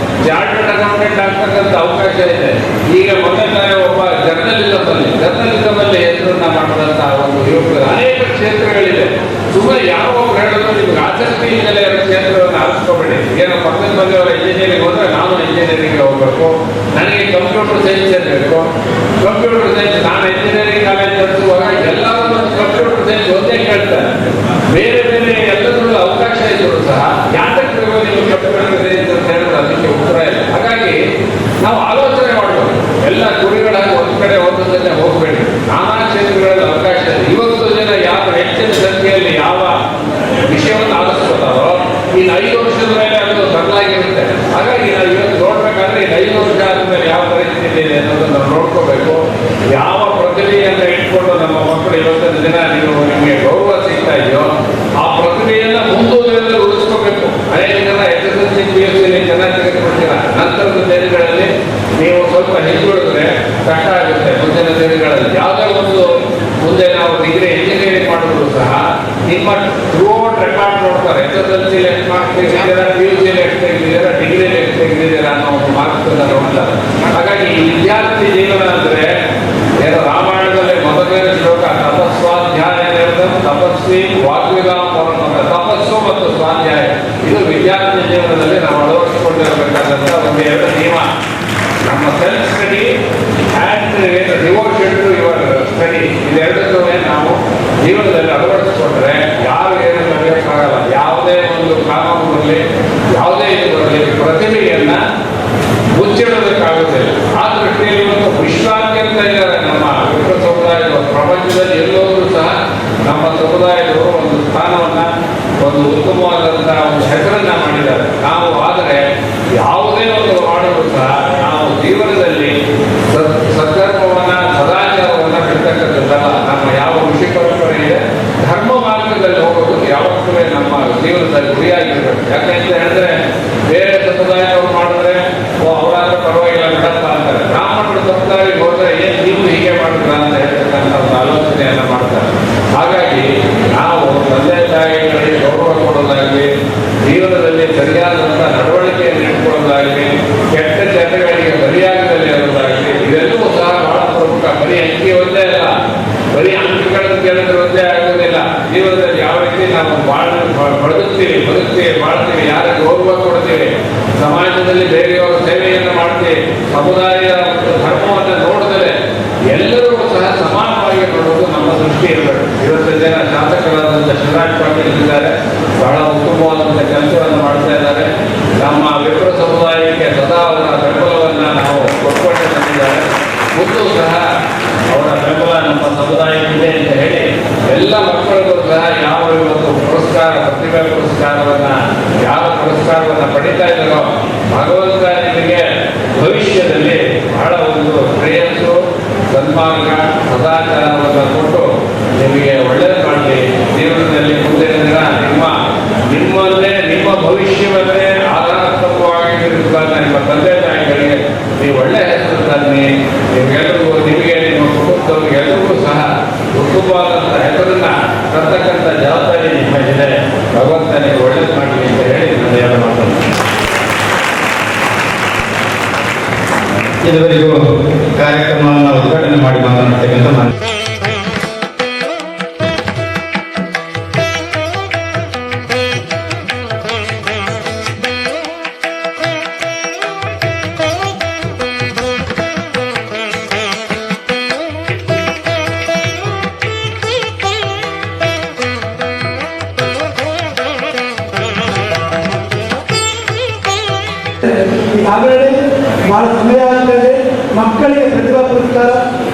ಚಾರ್ಟರ್ಡ್ ಅಕೌಂಟೆಂಟ್ ಆಗ್ತಕ್ಕಂಥ ಅವಕಾಶ ಇದೆ. ಈಗ ಮೊನ್ನೆ ತಾನೇ ಒಬ್ಬ ಜರ್ನಲಿಸಮ್ ಅಲ್ಲಿ ಹೆಸರನ್ನ ಮಾಡಿದಂತ ಒಂದು ಯುವಕರು ಅನೇಕ ಕ್ಷೇತ್ರಗಳಿದೆ. ಸುಮ್ಮನೆ ಯಾವ ಒಬ್ರು ಹೇಳಿದ್ರು ನಿಮ್ಗೆ ಆಸಕ್ತಿ ಇಲ್ಲದೆ ಇರೋ ಕ್ಷೇತ್ರವನ್ನು ಆರಿಸ್ಕೋಬೇಡಿ. ಏನೋ ಪಕ್ಕದ ಮನೆಯವರ ಇಂಜಿನಿಯರಿಂಗ್ ಹೋದ್ರೆ ನಾನು ಇಂಜಿನಿಯರಿಂಗ್ ಹೋಗ್ಬೇಕು, ನನಗೆ ಕಂಪ್ಯೂಟರ್ ಸೈನ್ಸ್ ಇರಬೇಕು. ಕಂಪ್ಯೂಟರ್ ಸೈನ್ಸ್ ನಾನು ಇಂಜಿನಿಯರಿಂಗ್ ಕಾಲೇಜ್ ನಡೆಸುವಾಗ ಎಲ್ಲರೂ ಕಂಪ್ಯೂಟರ್ ಸೈನ್ಸ್ ಒಂದೇ ಕೇಳ್ತಾರೆ. ಬೇರೆ ಬೇರೆ ಎಲ್ಲದರಲ್ಲೂ ಅವಕಾಶ ಇದ್ರು ಸಹ ಯಾತಕ್ಕೆ ನೀವು ಕಂಪ್ಯೂಟರ್ ಸೈನ್ಸ್ ಅಂತ ಹೇಳಿದ್ರೆ ಅದಕ್ಕೆ ಉತ್ತರ ಇಲ್ಲ. ಹಾಗಾಗಿ ನಾವು ಆಲೋಚನೆ ಮಾಡಬೇಕು. ಎಲ್ಲ ಗುರಿಗಳಾಗಿ ಒಂದು ಕಡೆ ಒಂದೊಂದನ್ನೇ ಹೋಗಬೇಡಿ. ನಾನಾ ಕ್ಷೇತ್ರಗಳಲ್ಲಿ ಅವಕಾಶ ಇದೆ. ಇವತ್ತು ಜನ ಯಾವ ಹೆಚ್ಚಿನ ಸಂಖ್ಯೆಯಲ್ಲಿ ಯಾವ ವಿಷಯವನ್ನು ಆಲಿಸ್ಕೊತಾರೋ ಇನ್ನು 5 ವರ್ಷದ ಮೇಲೆ ಅದು ಬದಲಾಗಿರುತ್ತೆ. ಹಾಗಾಗಿ ನಾವು ಇವತ್ತು ನೋಡ್ಬೇಕಾದ್ರೆ ಇನ್ನು 5 ವರ್ಷ ಆದ್ಮೇಲೆ ಯಾವ ಪರಿಸ್ಥಿತಿ ಇದೆ ಅನ್ನೋದನ್ನು ನಾವು ನೋಡ್ಕೋಬೇಕು. ಯಾವ ಪ್ರತಿಭೆಯನ್ನು ಇಟ್ಕೊಂಡು ನಮ್ಮ ಮಕ್ಕಳು ಇವತ್ತಿನ ದಿನ ನಿಮಗೆ ಗೌರವ ಸಿಗ್ತಾ ಇದೆಯೋ ಆ ಪ್ರತಿಭೆಯನ್ನ ಮುಂದೂಡಿನಲ್ಲಿ ಉಳಿಸ್ಕೋಬೇಕು. ಅನೇಕ ಜನ SSLC PUC ಚೆನ್ನಾಗಿ ತೆಗೆದುಕೊಳ್ತೀರ, ನಂತರದ ದಿನಗಳಲ್ಲಿ ನೀವು ಸ್ವಲ್ಪ ಹಿಂದುಳಿದ್ರೆ ಕಷ್ಟ ಆಗುತ್ತೆ. ಮುಂದಿನ ದಿನಗಳಲ್ಲಿ ಯಾವುದೇ ಒಂದು ಮುಂದೆ ನಾವು ಡಿಗ್ರಿ ಇಂಜಿನಿಯರಿಂಗ್ ಮಾಡಿದ್ರು ಸಹ ನಿಮ್ಮ ಥ್ರೂಔಟ್ ರೆಕಾರ್ಡ್ ನೋಡ್ತಾರೆ. SSLC ಎಷ್ಟು ಮಾರ್ಕ್ಸ್ ತೆಗೆದಿದ್ದೀರಾ, PUC ಎಷ್ಟು ತೆಗೆದಿದ್ದೀರಾ, ಡಿಗ್ರಿ ಎಷ್ಟು ತೆಗೆದಿದ್ದೀರಾ ಅನ್ನೋ ಒಂದು ಮಾರ್ಕ್ಸ್ ನೋಡ್ತಾರೆ. ಹಾಗಾಗಿ ಈ ವಿದ್ಯಾರ್ಥಿ ಜೀವನ ಅಂದ್ರೆ ಏನೋ ರಾಮಾಯಣದಲ್ಲಿ ಮೊದಲನೇ ಶ್ಲೋಕ ತಪಸ್ವಾಧ್ಯಾಯ, ತಪಸ್ವಿ ವಾಗ್ವಿಧಾನ, ತಪಸ್ಸು ಮತ್ತು ಸ್ವಾಧ್ಯಾಯ. ಇದು ವಿದ್ಯಾರ್ಥಿ ಜೀವನದಲ್ಲಿ ನಾವು ಅಳವಡಿಸಿಕೊಂಡಿರಬೇಕಾದಂಥ ಒಂದು 2 ನಿಯಮ. ನಮ್ಮ self study and devotion to your study, ಇದೆರಡನ್ನೂ ನಾವು ಜೀವನದಲ್ಲಿ ಅಳವಡಿಸಿಕೊಂಡ್ರೆ ಯಾರು ಏನು ನಡೆಯೋಕ್ಕಾಗಲ್ಲ. ಯಾವುದೇ ಒಂದು ಕಾನೂನು ಬರಲಿ, ಯಾವುದೇ ಇದು ಬರಲಿ, ಪ್ರತಿಭೆಯನ್ನ ಮುಚ್ಚಿಡೋದಕ್ಕಾಗುತ್ತಿಲ್ಲ. ಆ ದೃಷ್ಟಿಯಲ್ಲಿ ಇವತ್ತು ವಿಶ್ವಾದ್ಯಂತ ಇದ್ದಾರೆ ನಮ್ಮ ವಿಶ್ವ ಸಮುದಾಯದ ಪ್ರಪಂಚದಲ್ಲಿ ಎಲ್ಲೋದ್ರೂ ಸಹ ನಮ್ಮ ಸಮುದಾಯದವರು ಒಂದು ಸ್ಥಾನವನ್ನ, ಒಂದು ಉತ್ತಮವಾದಂತಹ ಒಂದು ಹೆಸರನ್ನ ಮಾಡಿದ್ದಾರೆ. ನಾವು ಆದರೆ ಯಾವುದೇ ಒಂದು ಮಾಡಲು ಸಹ ನಾವು ಜೀವನದಲ್ಲಿ ಸದ್ಧರ್ಮವನ್ನ, ಸದಾಚಾರವನ್ನ ಬಿಡ್ತಕ್ಕಂಥದ್ದಲ್ಲ. ನಮ್ಮ ಯಾವ ಋಷಿ ಪರಂಪರೆ ಇದೆ, ಧರ್ಮ ಮಾರ್ಗದಲ್ಲಿ ಹೋಗೋದು ಯಾವತ್ತೂ ನಮ್ಮ ಜೀವನದಲ್ಲಿ ಗುರಿಯಾಗಿರ್ಬೇಕು. ಯಾಕೆಂತ ಹೇಳಿದ್ರೆ ಬೇರೆ ಸಮುದಾಯದವರು ಮಾಡಿದ್ರೆ ಅವರಾದ್ರೂ ಪರವಾಗಿಲ್ಲ ಬಿಡಪ್ಪ ಅಂತಾರೆ. ಬ್ರಾಹ್ಮಣರ ಸಮುದಾಯಕ್ಕೆ ಹೋದ್ರೆ ಏನ್ ನೀವು ಹೀಗೆ ಮಾಡಿದ್ರ ಅಂತ ಹೇಳ್ತಕ್ಕಂಥ ಒಂದು ಆಲೋಚನೆಯನ್ನ ಮಾಡ್ತಾರೆ. ಹಾಗಾಗಿ ನಾವು ತಂದೆ ತಾಯಿಗಳಿಗೆ ಗೌರವ ಕೊಡೋದಾಗಲಿ, ಜೀವನದಲ್ಲಿ ಸರಿಯಾದಂಥ ನಡವಳಿಕೆಯನ್ನು ಇಟ್ಕೊಳ್ಳೋದಾಗಲಿ, ಕೆಟ್ಟ ಚಟಗಳಿಗೆ ಬಲಿಯಾಗದಲ್ಲಿ ಇರೋದಾಗಲಿ, ಇವೆಲ್ಲವೂ ಸಹ ಬಹಳ ಪ್ರಮುಖ. ಬರೀ ಅಂಕಿ ಒಂದೇ ಅಲ್ಲ, ಬರೀ ಅಂಕಿಗಳನ್ನು ಕೇಳಿದ್ರೆ ಒಂದೇ ಆಗೋದಿಲ್ಲ. ಜೀವನದಲ್ಲಿ ಯಾವ ರೀತಿ ನಾವು ಬದುಕ್ತೀವಿ, ಬಾಳ್ತೀವಿ, ಯಾರಿಗೆ ಗೌರವ ಕೊಡ್ತೀವಿ, ಸಮಾಜದಲ್ಲಿ ಬೇರೆಯವರ ಸೇವೆಯನ್ನು ಮಾಡ್ತೀವಿ, ಸಮುದಾಯ ಮತ್ತು ಧರ್ಮವನ್ನು ನೋಡಿದರೆ ಎಲ್ಲರೂ ಸಹ ಸಮಾನವಾಗಿ ನೋಡೋದು ನಮ್ಮ ದೃಷ್ಟಿ ಇರಬೇಕು. ಇವತ್ತು ಜನ ಶಾಸಕರಾದಂಥ ಶಿವರಾಜ್ ಪಾಟೀಲ್ ಇದ್ದಾರೆ, ಬಹಳ ಉತ್ತಮವಾದಂಥ ಕೆಲಸವನ್ನು ಮಾಡ್ತಾ ಇದ್ದಾರೆ. ನಮ್ಮ ವಿಪ್ರ ಸಮುದಾಯಕ್ಕೆ ಸದಾ ಅವರ ಬೆಂಬಲವನ್ನು ನಾವು ಕೊಟ್ಕೊಂಡು ಬಂದಿದ್ದಾರೆ. ಮುಂದೂ ಸಹ ಅವರ ಬೆಂಬಲ ನಮ್ಮ ಸಮುದಾಯಕ್ಕಿದೆ ಅಂತ ಹೇಳಿ ಎಲ್ಲ ಮಕ್ಕಳಿಗೂ ಸಹ ಯಾವ ಇವತ್ತು ಪುರಸ್ಕಾರ, ಪ್ರತಿಭಾ ಪುರಸ್ಕಾರವನ್ನ, ಯಾವ ಪುರಸ್ಕಾರವನ್ನು ಪಡಿತಾ ಇದ್ದಾರೋ ಭಗವಂತ ನಿಮಗೆ ಭವಿಷ್ಯದಲ್ಲಿ ಬಹಳ ಒಂದು ಶ್ರೇಯಸ್ಸು, ಸನ್ಮಾರ್ಗ, ಸದಾಚಾರವನ್ನು ಕೊಟ್ಟು ನಿಮಗೆ ಒಳ್ಳೆಯದು ಮಾಡಲಿ. ಜೀವನದಲ್ಲಿ ಮುಂದಿನ ದಿನ ನಿಮ್ಮನ್ನೇ, ನಿಮ್ಮ ಭವಿಷ್ಯವನ್ನೇ ಆಧಾರಸ್ತಂಭವಾಗಿರುತ್ತಾಗ ನಿಮ್ಮ ತಂದೆ ತಾಯಿಗಳಿಗೆ ನೀವು ಒಳ್ಳೆಯ ಹೆಸರು ತನ್ನಿ. ನಿಮಗೆಲ್ಲರಿಗೂ, ನಿಮಗೆ, ನಿಮ್ಮ ಕುಟುಂಬದವರಿಗೆಲ್ಲರಿಗೂ ಸಹ ಉತ್ತಮವಾದಂಥ ಹೆಸರನ್ನ ತರ್ತಕ್ಕಂಥ ಜವಾಬ್ದಾರಿ ನಿಮ್ಮ ಇದೆ. ಭಗವಂತ ನೀವು ಒಳ್ಳೆಯದು ಮಾಡಲಿ ಅಂತ ಹೇಳಿ ನಾನು ಏನು ಮಾಡ್ತೇನೆ. ಇದುವರೆಗೂ ಕಾರ್ಯಕ್ರಮವನ್ನು ಉದ್ಘಾಟನೆ ಮಾಡಿ ಮಾತನಾಡ್ತಕ್ಕಂಥ ನಾನು ಈಗಾಗಲೇ ಭಾಳ ಸಮಯ ಆಗ್ತದೆ. ಮಕ್ಕಳಿಗೆ ಪ್ರತಿಭಾ ಪುರಸ್ಕಾರ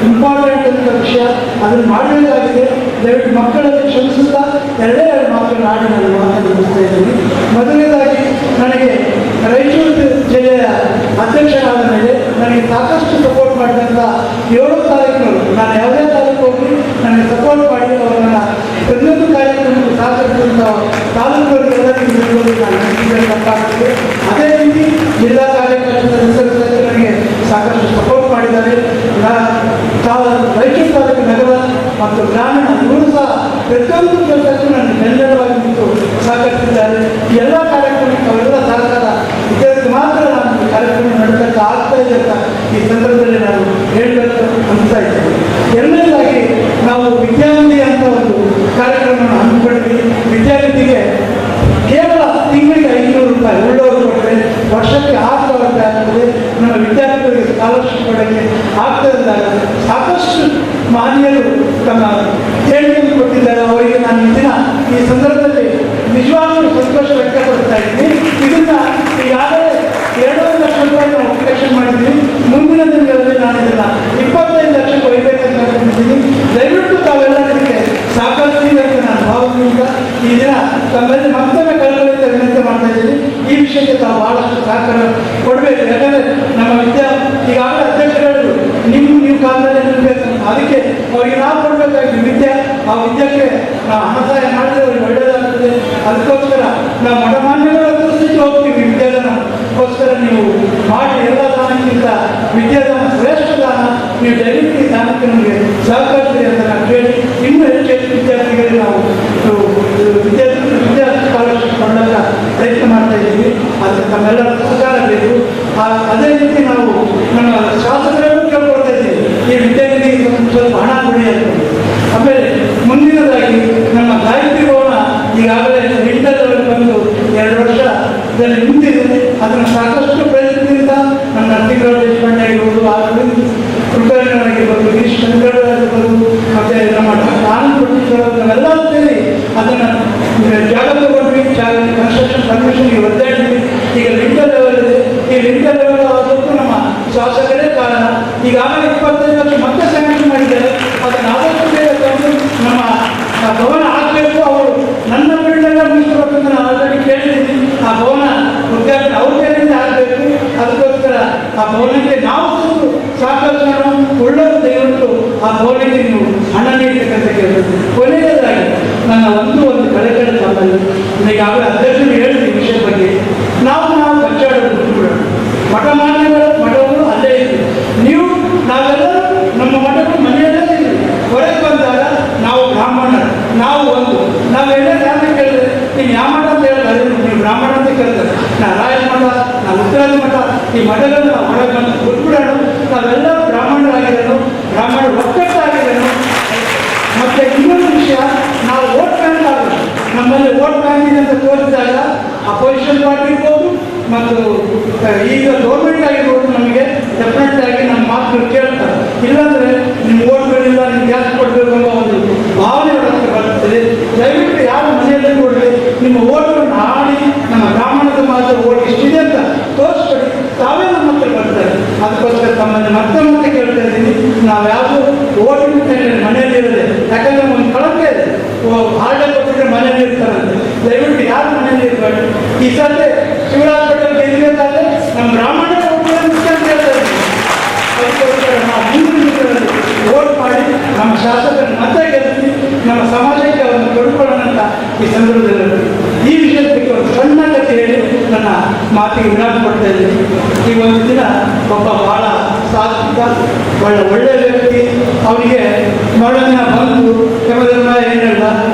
ಇಂಪಾರ್ಟೆಂಟ್ ಅಂತ ವಿಷಯ, ಅದನ್ನು ಮಾಡಬೇಕಾಗಿದೆ. ದಯವಿಟ್ಟು ಮಕ್ಕಳನ್ನು ಕ್ಷಮಿಸುತ್ತಾ 2 ಮಾತುಗಳನ್ನು ಆಡಿ ನಾನು ಮಾತನಾಡುತ್ತಾ ಇದ್ದೀನಿ. ಮೊದಲನೇದಾಗಿ ನನಗೆ ರಾಯಚೂರು ಜಿಲ್ಲೆಯ ಅಧ್ಯಕ್ಷರಾದ ಮೇಲೆ ನನಗೆ ಸಾಕಷ್ಟು ಸಪೋರ್ಟ್ ಮಾಡಿದಂಥ 7 ತಾರೀಕಿನವರು, ನಾನು ಯಾವುದೇ ತಾರೀಕು ಹೋಗಿ ನನಗೆ ಸಪೋರ್ಟ್ ಮಾಡಿ ತಾಲೂಕುಗಳಿಗೆಲ್ಲರಿಗೂ ನಾನು ನಡೀತಿದ್ದರೆ ತಪ್ಪಾಗ್ತದೆ. ಅದೇ ರೀತಿ ಜಿಲ್ಲಾ ಕಾರ್ಯಕರ್ತರ ಹೆಸರಿನಲ್ಲಿ ನನಗೆ ಸಾಕಷ್ಟು ಸಪೋರ್ಟ್ ಮಾಡಿದ್ದಾರೆ. ರಾಯಚೂರು ತಾಲೂಕು ನಗರ ಮತ್ತು ಗ್ರಾಮೀಣ ಇವರು ಸಹ ಪ್ರತಿಯೊಂದು ಕೆಲಸಕ್ಕೂ ನನಗೆ ಬೆಂಬಲವಾಗಿ ನಿಂತು ಸಹಕರಿಸಿದ್ದಾರೆ. ಈ ಎಲ್ಲ ಕಾರ್ಯಕ್ರಮಕ್ಕೆ ಅವೆಲ್ಲ ಸಹಕಾರ ಇದಕ್ಕೆ ಮಾತ್ರ ನಾನು ಕಾರ್ಯಕ್ರಮ ನಡೆಸಕ್ಕೆ ಆಗ್ತಾ ಇದೆ ಅಂತ ಈ ಸಂದರ್ಭದಲ್ಲಿ ನಾನು ಹೇಳಬೇಕು ಅನಿಸ್ತಾ ಇದ್ದೇನೆ. ಎರಡನೇದಾಗಿ ನಾವು ವಿದ್ಯಾನಿಧಿ ಅಂತ ಒಂದು ಕಾರ್ಯಕ್ರಮವನ್ನು ಹಮ್ಮಿಕೊಂಡಿದ್ವಿ. ವಿದ್ಯಾನಿಧಿಗೆ ಕೇವಲ ತಿಂಗಳಿಗೆ 500 ರೂಪಾಯಿ ಉಳ್ಳವರು ಕೊಟ್ಟರೆ ವರ್ಷಕ್ಕೆ 6,000 ರೂಪಾಯಿ ಆಗ್ತದೆ. ನಮ್ಮ ವಿದ್ಯಾರ್ಥಿಗಳಿಗೆ ಸ್ಕಾಲರ್ಶಿಪ್ ಕೊಡೋಕ್ಕೆ ಆಗ್ತದಂದಾಗ ಸಾಕಷ್ಟು ಮಾನ್ಯರು ತಮ್ಮ ದೇಣಿಗೆಯನ್ನು ಕೊಟ್ಟಿದ್ದಾರೆ. ಅವರಿಗೆ ನಾನು ಈ ಸಂದರ್ಭದಲ್ಲಿ ನಿಜವಾಗ್ಲೂ ಸಂತೋಷ ವ್ಯಕ್ತಪಡಿಸ್ತಾ ಇದ್ದೀನಿ. ಇದನ್ನು ಈಗಾಗಲೇ 2 ಲಕ್ಷ ರೂಪಾಯಿ ನಾವು ಕಲೆಕ್ಷನ್ ಮಾಡಿದ್ದೀವಿ. ಮುಂದಿನ ದಿನಗಳಲ್ಲಿ ನಾನು ಇದನ್ನು 25 ಲಕ್ಷಕ್ಕೆ ಒಯ್ಯಬೇಕಂತ ಅಂದ್ಕೊಂಡಿದ್ದೀನಿ. ದಯವಿಟ್ಟು ತಾವೆಲ್ಲ ಇದಕ್ಕೆ ಸಾಕಷ್ಟು ಅಂತ ನಾನು ಭಾವನೆಯಿಂದ ಈ ದಿನ ತಮ್ಮಲ್ಲಿ ಮತ್ತೊಮ್ಮೆ ಕಳಕಳಿಯಿಂದ ವಿನಂತಿ ಮಾಡ್ತಾ ಇದ್ದೀನಿ. ಈ ವಿಷಯಕ್ಕೆ ತಾವು ಬಹಳಷ್ಟು ಸಹಕಾರ ಕೊಡಬೇಕು. ಯಾಕಂದರೆ ನಮ್ಮ ಈಗಾಗಲೇ ಅಧ್ಯಕ್ಷರು ನೀವು ಕಾಲದಲ್ಲಿ ನಿಲ್ಲಬೇಕಂತ, ಅದಕ್ಕೆ ಅವರಿಗೆ ನಾವು ಕೊಡಬೇಕಾಗಿ ವಿದ್ಯೆ, ಆ ವಿದ್ಯೆಗೆ ನಾವು ಹಣ ಸಹಾಯ ಮಾಡಿದ್ರೆ ಅವ್ರಿಗೆ ಒಳ್ಳೆಯದಾಗ್ತದೆ. ಅದಕ್ಕೋಸ್ಕರ ನಾವು ಮಠಮಾನ್ಯಗಳ ಪರಿಸ್ಥಿತಿ ಹೋಗ್ತೀವಿ. ವಿದ್ಯಾದಾನಕ್ಕೋಸ್ಕರ ನೀವು ಮಾಡಿ, ಎಲ್ಲ ದಾನಕ್ಕಿಂತ ವಿದ್ಯಾದಾನ ಶ್ರೇಷ್ಠ ದಾನ. ನೀವು ದಯವಿಟ್ಟು ಈ ದಾನಕ್ಕೆ ನಮಗೆ ಸಹಕರಿಸಿರಿ ಅಂತ ನಾನು ಹೇಳಿ, ಇನ್ನೂ ಹೆಚ್ಚು ವಿದ್ಯಾರ್ಥಿಗಳಿಗೆ ನಾವು ವಿದ್ಯಾ ಸ್ಕಾಲರ್ಶಿಪ್ ಕೊಡೋಕ್ಕೆ ಪ್ರಯತ್ನ ಮಾಡ್ತಾ ಇದ್ದೀವಿ. ಅದಕ್ಕೆ ತಮ್ಮೆಲ್ಲರ ಸಹಕಾರ ಬೇಕು. ಅದೇ ರೀತಿ ನಾವು ನಮ್ಮ ಶಾಸಕರನ್ನು ಕೇಳ್ಕೊಳ್ತಾ ಇದ್ದೀವಿ, ಈ ವಿದ್ಯಾರ್ಥಿಗಳಿಗೆ ಸ್ವಲ್ಪ ಹಣ ಕೊಡಿ ಅಂತ. ಆಮೇಲೆ ಮುಂದಿನದಾಗಿ ನಮ್ಮ ಗಾಯತ್ರಿ ಭವನ ಈಗಾಗಲೇ ಇಂಟರ್ವ್ಯೂವಲ್ಲಿ ಬಂದು 2 ವರ್ಷ ಇದರಲ್ಲಿ ನಿಂತಿದೆ. ಅದನ್ನು ಸಾಕಷ್ಟು ಪ್ರಯತ್ನದಿಂದ ನಮ್ಮ ನರಸಿಂಹರಾವ್ ದೇಶಪಾಂಡೆ ಆಗಿರ್ಬೋದು, ಕೃಪೇಂದ್ರನಾಗಿರ್ಬೋದು, ಗಿರೀಶ್ ಚಂದ್ರ ಆಗಿರ್ಬೋದು, ಮತ್ತು ನಮ್ಮ ಆನಂದ್ ಪಟ್ಟೀಶ್ವರ ನಾವೆಲ್ಲ ಸೇರಿ ಅದನ್ನು ಜಾಗ ತಗೊಂಡ್ವಿ. ಕನ್ಸ್ಟ್ರಕ್ಷನ್ ಪರ್ಮಿಷನ್ಗೆ ಒದ್ದಾಡಿದ್ವಿ. ಈಗ ಲಿಂಟರ್ ಲೆವೆಲ್ ಇದೆ. ಈ ಲಿಂಟರ್ ಲೆವೆಲ್ ಆದಕ್ಕೂ ನಮ್ಮ ಶಾಸಕರೇ ಕಾರಣ. ಈಗಾಗಲೇ 25 ಲಕ್ಷ ಮತ್ತೆ ಸ್ಯಾಂಕ್ಷನ್ ಮಾಡಿದ್ದಾರೆ. ಅದನ್ನು ಆದಷ್ಟು ಬೇಗ ತಂದು ನಮ್ಮ ಭವನ ಆಗಬೇಕು. ಅವರು ನನ್ನ ಬಿಲ್ಡೆಲ್ಲ ಮುಗಿಸ್ಬೇಕಂತ ನಾನು ಆಲ್ರೆಡಿ ಕೇಳಿದ್ದೀನಿ. ಆ ಭವನ ಉದ್ಘಾಟನೆ ಅವ್ರ ಕೈಯಿಂದ ಆಗಬೇಕು. ಅದಕ್ಕೋಸ್ಕರ ಆ ಭವನಕ್ಕೆ ನಾವು ಸಾಕಷ್ಟು ಹಣ ಒಳ್ಳೆಯ ದಯವಿಟ್ಟು ಆ ಭವನಕ್ಕೆ ನೀವು ಹಣ ನೀಡಬೇಕಂತ ಕೇಳಿದ್ವಿ. ಕೊನೆಯದಾಗಿ ನನ್ನ ಒಂದು ಕಳೆಕಡೆ ತಮ್ಮಲ್ಲಿ ಈಗಾಗಲೇ ಅಧ್ಯಕ್ಷರು ಹೇಳಿದ ವಿಷಯ ಬಗ್ಗೆ ನಾವು ಕಚ್ಚಾಡೋದು ಬಿಟ್ಟುಬಿಡೋಣ. ಮಠಗಳು ಅಲ್ಲೇ ಇದ್ದೀವಿ. ನಾವೆಲ್ಲರೂ ನಮ್ಮ ಮಠಗಳು ಮನೆಯಲ್ಲೇ ಇದ್ದೀವಿ. ಹೊರಗೆ ಬಂದಾಗ ನಾವು ಬ್ರಾಹ್ಮಣರು, ನಾವೆಲ್ಲ ಯಾರನ್ನ ಕೇಳಿದ್ರೆ ನೀವು ಯಾವ ಮಠ ಅಂತ ಹೇಳ್ತಾರೆ, ನೀವು ಬ್ರಾಹ್ಮಣ ಅಂತ ಕೇಳ್ತಾರೆ. ನಾರಾಯಣ ಮಠ, ನಾವು ಉತ್ತರಾದಿ ಮಠ, ಈ ಮಠಗಳನ್ನು ನಾವು ಹೊರಗೆ ಬಂದು ಬಿಟ್ಬಿಡೋಣ. ನಾವೆಲ್ಲರೂ ಬ್ರಾಹ್ಮಣರಾಗಿರೋನು, ಬ್ರಾಹ್ಮಣ ಒಕ್ಕಟ್ಟಾಗಿರೋನು. ಮತ್ತು ಇನ್ನೊಂದು ವಿಷಯ, ನಾವು ವೋಟ್ ಬ್ಯಾಂಕ್ ಆಗೋದು. ನಮ್ಮಲ್ಲಿ ವೋಟ್ ಬ್ಯಾಂಕ್ ಇದೆ ಅಂತ ತೋರಿಸಿದಾಗ ಅಪೋಸಿಷನ್ ಪಾರ್ಟಿ ಇರ್ಬೋದು ಮತ್ತು ಈಗ ಗೌರ್ಮೆಂಟ್ ಆಗಿರ್ಬೋದು, ನಮಗೆ ಡೆಫಿನೆಟ್ ಆಗಿ ನಮ್ಮ ಮಾತುಗಳು ಕೇಳ್ತಾರೆ. ಇಲ್ಲಾಂದರೆ ನಿಮ್ಮ ವೋಟ್ಗಳಿಲ್ಲ, ನಿಮ್ಗೆ ಗ್ಯಾಸ್ ಕೊಡಬೇಕು ಅನ್ನೋ ಒಂದು ಭಾವನೆ ಹೊರಗೆ ಬರ್ತದೆ. ದಯವಿಟ್ಟು ಯಾರು ಮನೆಯಲ್ಲೇ ನೋಡಲಿ, ನಿಮ್ಮ ಓಟ್ಗಳನ್ನು ಆಡಿ ನಮ್ಮ ಬ್ರಾಹ್ಮಣ ಸಮಾಜ ಓಟ್ ಇಷ್ಟಿದೆ ಅಂತ ತೋರಿಸ್ಕೊಡಿ. ತಾವೇ ನಮ್ಮ ಹತ್ರ ಬರ್ತಾರೆ. ಅದಕ್ಕೋಸ್ಕರ ತಮ್ಮಲ್ಲಿ ಮತ್ತೆ ಕೇಳ್ತಾ ಇದ್ದೀನಿ, ನಾವು ಯಾವುದು ಓಟಿನ ಮನೆಯಲ್ಲಿ ಇರೋದೆ. ಯಾಕಂದರೆ ಒಂದು ಕಳಂಕ ಇದೆ, ಹಾರ್ಡೆ ಕೊಟ್ಟಿದ್ರೆ ಮನೆಯಲ್ಲಿ ಇರ್ತಾರಂತೆ. ದಯವಿಟ್ಟು ಯಾರು ಮನೆಯಲ್ಲಿ ಇರಬೇಡಿ. ಈ ಸದ್ಯ ಶಿವರಾಜ್ ಪಟೇಲ್ ಗೆಲ್ಲಬೇಕಾದ್ರೆ ನಮ್ಮ ಬ್ರಾಹ್ಮಣ ಮುಖ್ಯ ಅಂತ ಹೇಳ್ತಾ ಇದ್ದೀನಿ. ಅದಕ್ಕೋಸ್ಕರ ನಾವು ಮುಂದಿನ ದಿನಗಳಲ್ಲಿ ವೋಟ್ ಮಾಡಿ ನಮ್ಮ ಶಾಸಕರನ್ನು ಮತ್ತೆ ಗೆಲ್ಲಿಸಿ ನಮ್ಮ ಸಮಾಜಕ್ಕೆ ಅವರನ್ನು ತೊಡ್ಕೊಳ್ಳೋಣ ಅಂತ ಈ ಸಂದರ್ಭದಲ್ಲಿ ಈ ವಿಷಯದ ಬಗ್ಗೆ ಒಂದು ಸಣ್ಣ ಕಥೆ ಹೇಳಿ ನನ್ನ ಮಾತಿಗೆ ವಿರಾಮ ಕೊಡ್ತಾ ಇದ್ದೀನಿ. ಈ ಒಂದು ದಿನ ಒಬ್ಬ ಬಹಳ ಸಾತ್ವಿಕ ಒಳ್ಳೆಯ ವ್ಯಕ್ತಿ, ಅವನಿಗೆ ಮರಳಿನ ಬಂದು ಯಮಧರ್ಮ ಏನು ಹೇಳ್ದ,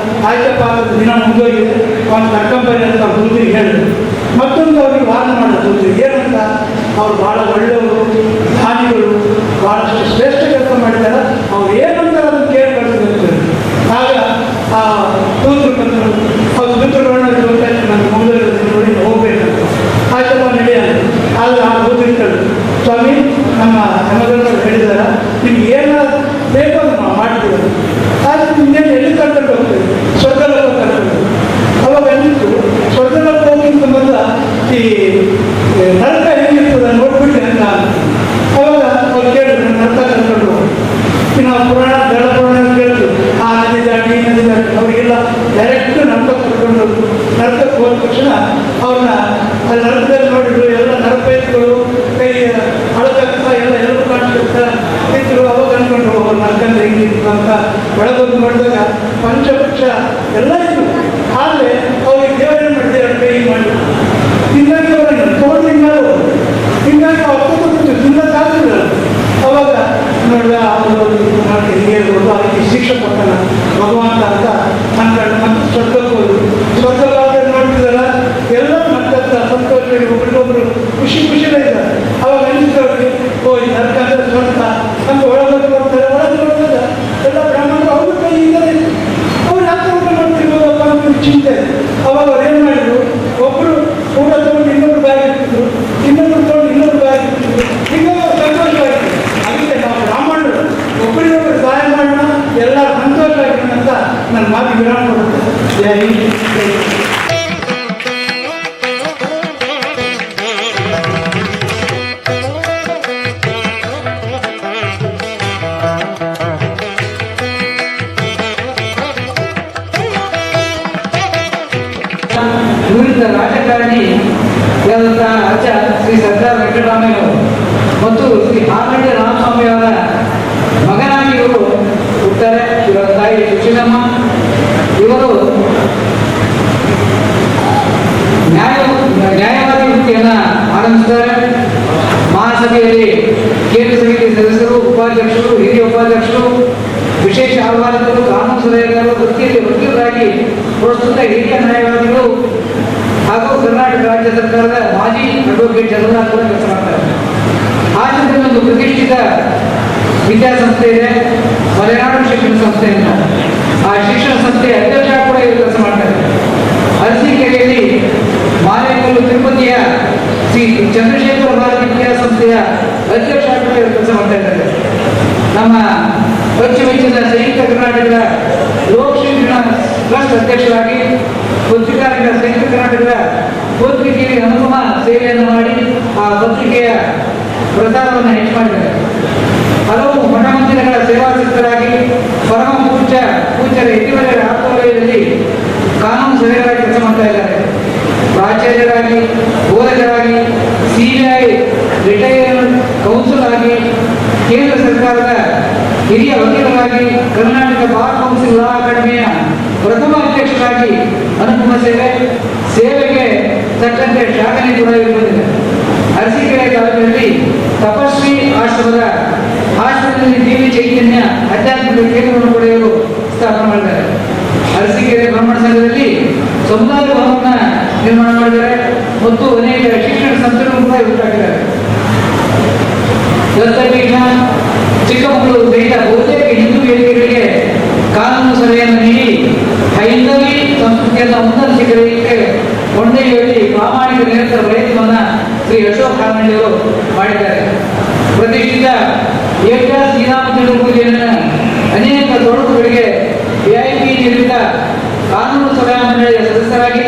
ಆಯ್ತಪ್ಪ ದಿನ ಮುಂದೋಗಿದೆ, ಅವನು ಕರ್ಕೊಂಬರಿ ಅಂತ ಹುಡುಗರಿಗೆ ಹೇಳಿದ್ರು. ಮತ್ತೊಂದು ಅವ್ರಿಗೆ ವಾದ ಮಾಡೋದು ಏನಂತ, ಅವ್ರು ಭಾಳ ಒಳ್ಳೆಯವರು, ದಾನಿಗಳು, ಭಾಳಷ್ಟು ಶ್ರೇಷ್ಠ ಕೆಲಸ ಮಾಡಿದ್ದಾರೆ, ಅವ್ರು ಏನಂತ ಅದನ್ನು ಕೇಳಿ ಕಳಿಸ್ಬೇಕು. ಆಗ ಆ ದೂತರು ಬಂದರು. ಅವ್ರು ದೂತರುಗಳನ್ನ ಗೊತ್ತಾಯ್ತು, ನನ್ನ ಮೊದಲು ನೋಡಿ ಹೋಗ್ಬೇಕಂತ. ಆಯ್ತಪ್ಪ ನಡೆಯಲ್ಲ. ಆದರೆ ಆ ದೂತರು ಸ್ವಾಮಿ ನಮ್ಮ ಯಮಧರ್ಮರು ಹೇಳಿದಾರ, ನಿಮ್ಗೆ ಏನಾದ್ರು ಬೇಕೋ ಅದು ನಾವು ಮಾಡ್ತೀವಿ. ಆದರೆ ನಿಮ್ಗೇನು ಎಲ್ಲಿ ಕರ್ಕೊಂಡು ಹೋಗ್ತೀವಿ, ಸ್ವರ್ಗಲೋಕ ಕರ್ಕೊಂಡು. ಅವಾಗ ಅನ್ನಿಸ್ತು, ಸ್ವರ್ಗಲೋಕ ಹೋಗಿಂತ ಮೊದಲ ಈ ನರಕ ಹೇಗಿರ್ತದೆ ನೋಡ್ಬಿಟ್ಟು ಅಂತ. ಅವಾಗ ಅವ್ರು ಕೇಳಿದ್ರು, ನರಕ ಕರ್ಕೊಂಡು ಹೋಗಿ. ನಾವು ಪುರಾಣ ಜಲ ಪುರಾಣ ಕೇಳಿದ್ರು, ಆ ನದಿ ದಾಟಿ ಈ ನದಿ ದಾಟಿ. ಅವರಿಗೆಲ್ಲ ಡೈರೆಕ್ಟ್ ನರಕಕ್ಕೆ ಕರ್ಕೊಂಡು ಹೋದ್ರು. ನರಕಕ್ಕೆ ಹೋದ ತಕ್ಷಣ ಅವ್ರನ್ನ ಅಲ್ಲಿ ನರಕದಲ್ಲಿ ನೋಡಿದ್ರು. ಎಲ್ಲ ನರಪೈತ್ಗಳು ಕೈ ಹಳಕಕ್ಕ ಎಲ್ಲ ಕಾಣಿಸ್ತಾರೆ ಇದ್ರು. ಅವಾಗ ಅನ್ಕೊಂಡು ನರಕಂದ್ರೆ ಹಿಂಗಿತ್ತು ಅಂತ ಒಳಗೊಂದು ನೋಡಿದಾಗ ಪಂಚಪಕ್ಷ ಎಲ್ಲ ಇತ್ತು. ಆದರೆ ಅವ್ರಿಗೆ ನುರಿತ ರಾಜಕಾರಣಿ ಅಜ್ಜ ಶ್ರೀ ಸರ್ದಾರ್ ವೆಂಕಟರಾಮಯ್ಯ ಮತ್ತು ಶ್ರೀ ಹಾಲಹಳ್ಳಿ ರಾಮಸ್ವಾಮಿ ಅವರ ಮಗನಾಗಿ ಇವರು ಹುಟ್ಟಾರೆ. ಇವರ ತಾಯಿ ಸುಶೀಲಮ್ಮ. ಇವರು ನ್ಯಾಯವಾದಿ ವೃತ್ತಿಯನ್ನು ಆರಂಭಿಸಿದ್ದಾರೆ. ಮಹಾಸಭೆಯಲ್ಲಿ ಕೇಂದ್ರ ಸಮಿತಿ ಸದಸ್ಯರು, ಉಪಾಧ್ಯಕ್ಷರು, ಹಿರಿಯ ಉಪಾಧ್ಯಕ್ಷರು, ವಿಶೇಷ ಆಹ್ವಾನಿತರು, ಕಾನೂನು ಸಲಹೆಗಾರರು, ವೃತ್ತಿಯಲ್ಲಿ ವಕೀಲರಾಗಿ ಪ್ರಸ್ತುತ ಹಿರಿಯ ನ್ಯಾಯವಾದಿಗಳು ಹಾಗೂ ಕರ್ನಾಟಕ ರಾಜ್ಯ ಸರ್ಕಾರದ ಮಾಜಿ ಅಡ್ವೊಕೇಟ್ ಜನರಲ್ ಕೂಡ ಕೆಲಸ ಮಾಡ್ತಾರೆ. ಹಾಸನದಲ್ಲಿ ಒಂದು ಪ್ರತಿಷ್ಠಿತ ವಿದ್ಯಾಸಂಸ್ಥೆ ಇದೆ, ಮಲೆನಾಡು ಶಿಕ್ಷಣ ಸಂಸ್ಥೆ ಅಂತ. ಆ ಶಿಕ್ಷಣ ಸಂಸ್ಥೆಯ ಅಧ್ಯಕ್ಷ ಕೂಡ ಇವರು ಕೆಲಸ ಮಾಡ್ತಾರೆ. ಅರಸೀಕೆರೆಯಲ್ಲಿ ಮಾಲೇಕಲ್ಲು ತಿರುಪತಿಯ ಶ್ರೀ ಚಂದ್ರಶೇಖರ ಭಾರತಿ ವಿದ್ಯಾಸಂಸ್ಥೆಯ ಅಧ್ಯಕ್ಷ ಕೂಡ ಇವರು ಕೆಲಸ ಮಾಡ್ತಾ ಇದ್ದಾರೆ. ನಮ್ಮ ಪಶ್ಚಿಮ ಸಂಯುಕ್ತ ಕರ್ನಾಟಕದ ಲೋಕ ಶಿಕ್ಷಣ ಟ್ರಸ್ಟ್ ಅಧ್ಯಕ್ಷರಾಗಿ, ಪತ್ರಿಕಾರಿಕ ಸಂಯುಕ್ತ ಕರ್ನಾಟಕದ ಪತ್ರಿಕೆಯಲ್ಲಿ ಅನುಪಮ ಸೇವೆಯನ್ನು ಮಾಡಿ ಆ ಪತ್ರಿಕೆಯ ಪ್ರಸಾರವನ್ನು ಹೆಚ್ಚು ಮಾಡಿದ್ದಾರೆ. ಹಲವು ಮಠ ಮಂದಿರಗಳ ಸೇವಾಸಕ್ತರಾಗಿ ಪರಮ ಪೂಜ್ಯರ ಯತಿವರ್ಯರ ಆತ್ಮವಲಯದಲ್ಲಿ ಕಾನೂನು ಸಲಹೆಗಾರರಾಗಿ ಕೆಲಸ ಮಾಡ್ತಾ ಇದ್ದಾರೆ. ಪ್ರಾಚಾರ್ಯರಾಗಿ, ಬೋಧಕರಾಗಿ, CBI ರಿಟೈರ್ಡ್ ಕೌನ್ಸಿಲ್ ಆಗಿ, ಕೇಂದ್ರ ಸರ್ಕಾರದ ಹಿರಿಯ ವಕೀಲರಾಗಿ, ಕರ್ನಾಟಕ ಬಾರ್ ಕೌನ್ಸಿಲ್ ಲಾ ಅಕಾಡೆಮಿಯ ಪ್ರಥಮ ಅಧ್ಯಕ್ಷರಾಗಿ ಅನುಪಮ ಸೇವೆಗೆ ತಕ್ಕಂತೆ ಶ್ಲಾಘನೆ ಕೂಡ ಬಂದಿದೆ. ಅರಸೀಕೆರೆ ತಾಲೂಕಿನಲ್ಲಿ ತಪಸ್ವಿ ಆಶ್ರಮದಲ್ಲಿ ದೇವಿ ಚೈತನ್ಯ ಆಧ್ಯಾತ್ಮಿಕ ಕೇಂದ್ರವನ್ನು ಕೂಡ ಇವರು ಸ್ಥಾಪನೆ ಮಾಡಿದ್ದಾರೆ. ಅರಸೀಕೆರೆ ಬ್ರಾಹ್ಮಣ ಸಂಘದಲ್ಲಿ ಸಮುದಾಯ ಭವನ ನಿರ್ಮಾಣ ಮಾಡಿದ್ದಾರೆ ಮತ್ತು ಅನೇಕ ಶಿಕ್ಷಣ ಸಂಸ್ಥೆಗಳನ್ನು ಕೂಡ ಹುಟ್ಟಾಕಿದ್ದಾರೆ. ದತ್ತಪೀಠ, ಚಿಕ್ಕಮಗಳೂರು ಸಹಿತ ಬಹುತೇಕ ಹಿಂದೂ ವೇದಿಕೆಗಳಿಗೆ ಕಾನೂನು ಸಲಹೆಯನ್ನು ನೀಡಿ ಹೈಂದವಿ ಸಂಸ್ಕೃತಿಯನ್ನು ಉನ್ನತ ಶಿಖರಕ್ಕೆ ಕೊಂಡೊಯ್ಯುವಲ್ಲಿ ಪ್ರಾಮಾಣಿಕ ನಿರಂತರ ಪ್ರಯತ್ನವನ್ನು ಶ್ರೀ ಅಶೋಕ್ ಹಾಲಹಳ್ಳಿ ಅವರು ಮಾಡಿದ್ದಾರೆ. ಪ್ರತಿಷ್ಠಿತ ಏಕದಾಸ್ ಶ್ರೀರಾಮಚಂದ್ರ ಪೂಜೆಯನ್ನು ಅನೇಕ ತೊಡಕುಗಳಿಗೆ VIP ನಿರ್ಮಿತ ಕಾನೂನು ಸಲಹಾ ಮಂಡಳಿಯ ಸದಸ್ಯರಾಗಿ,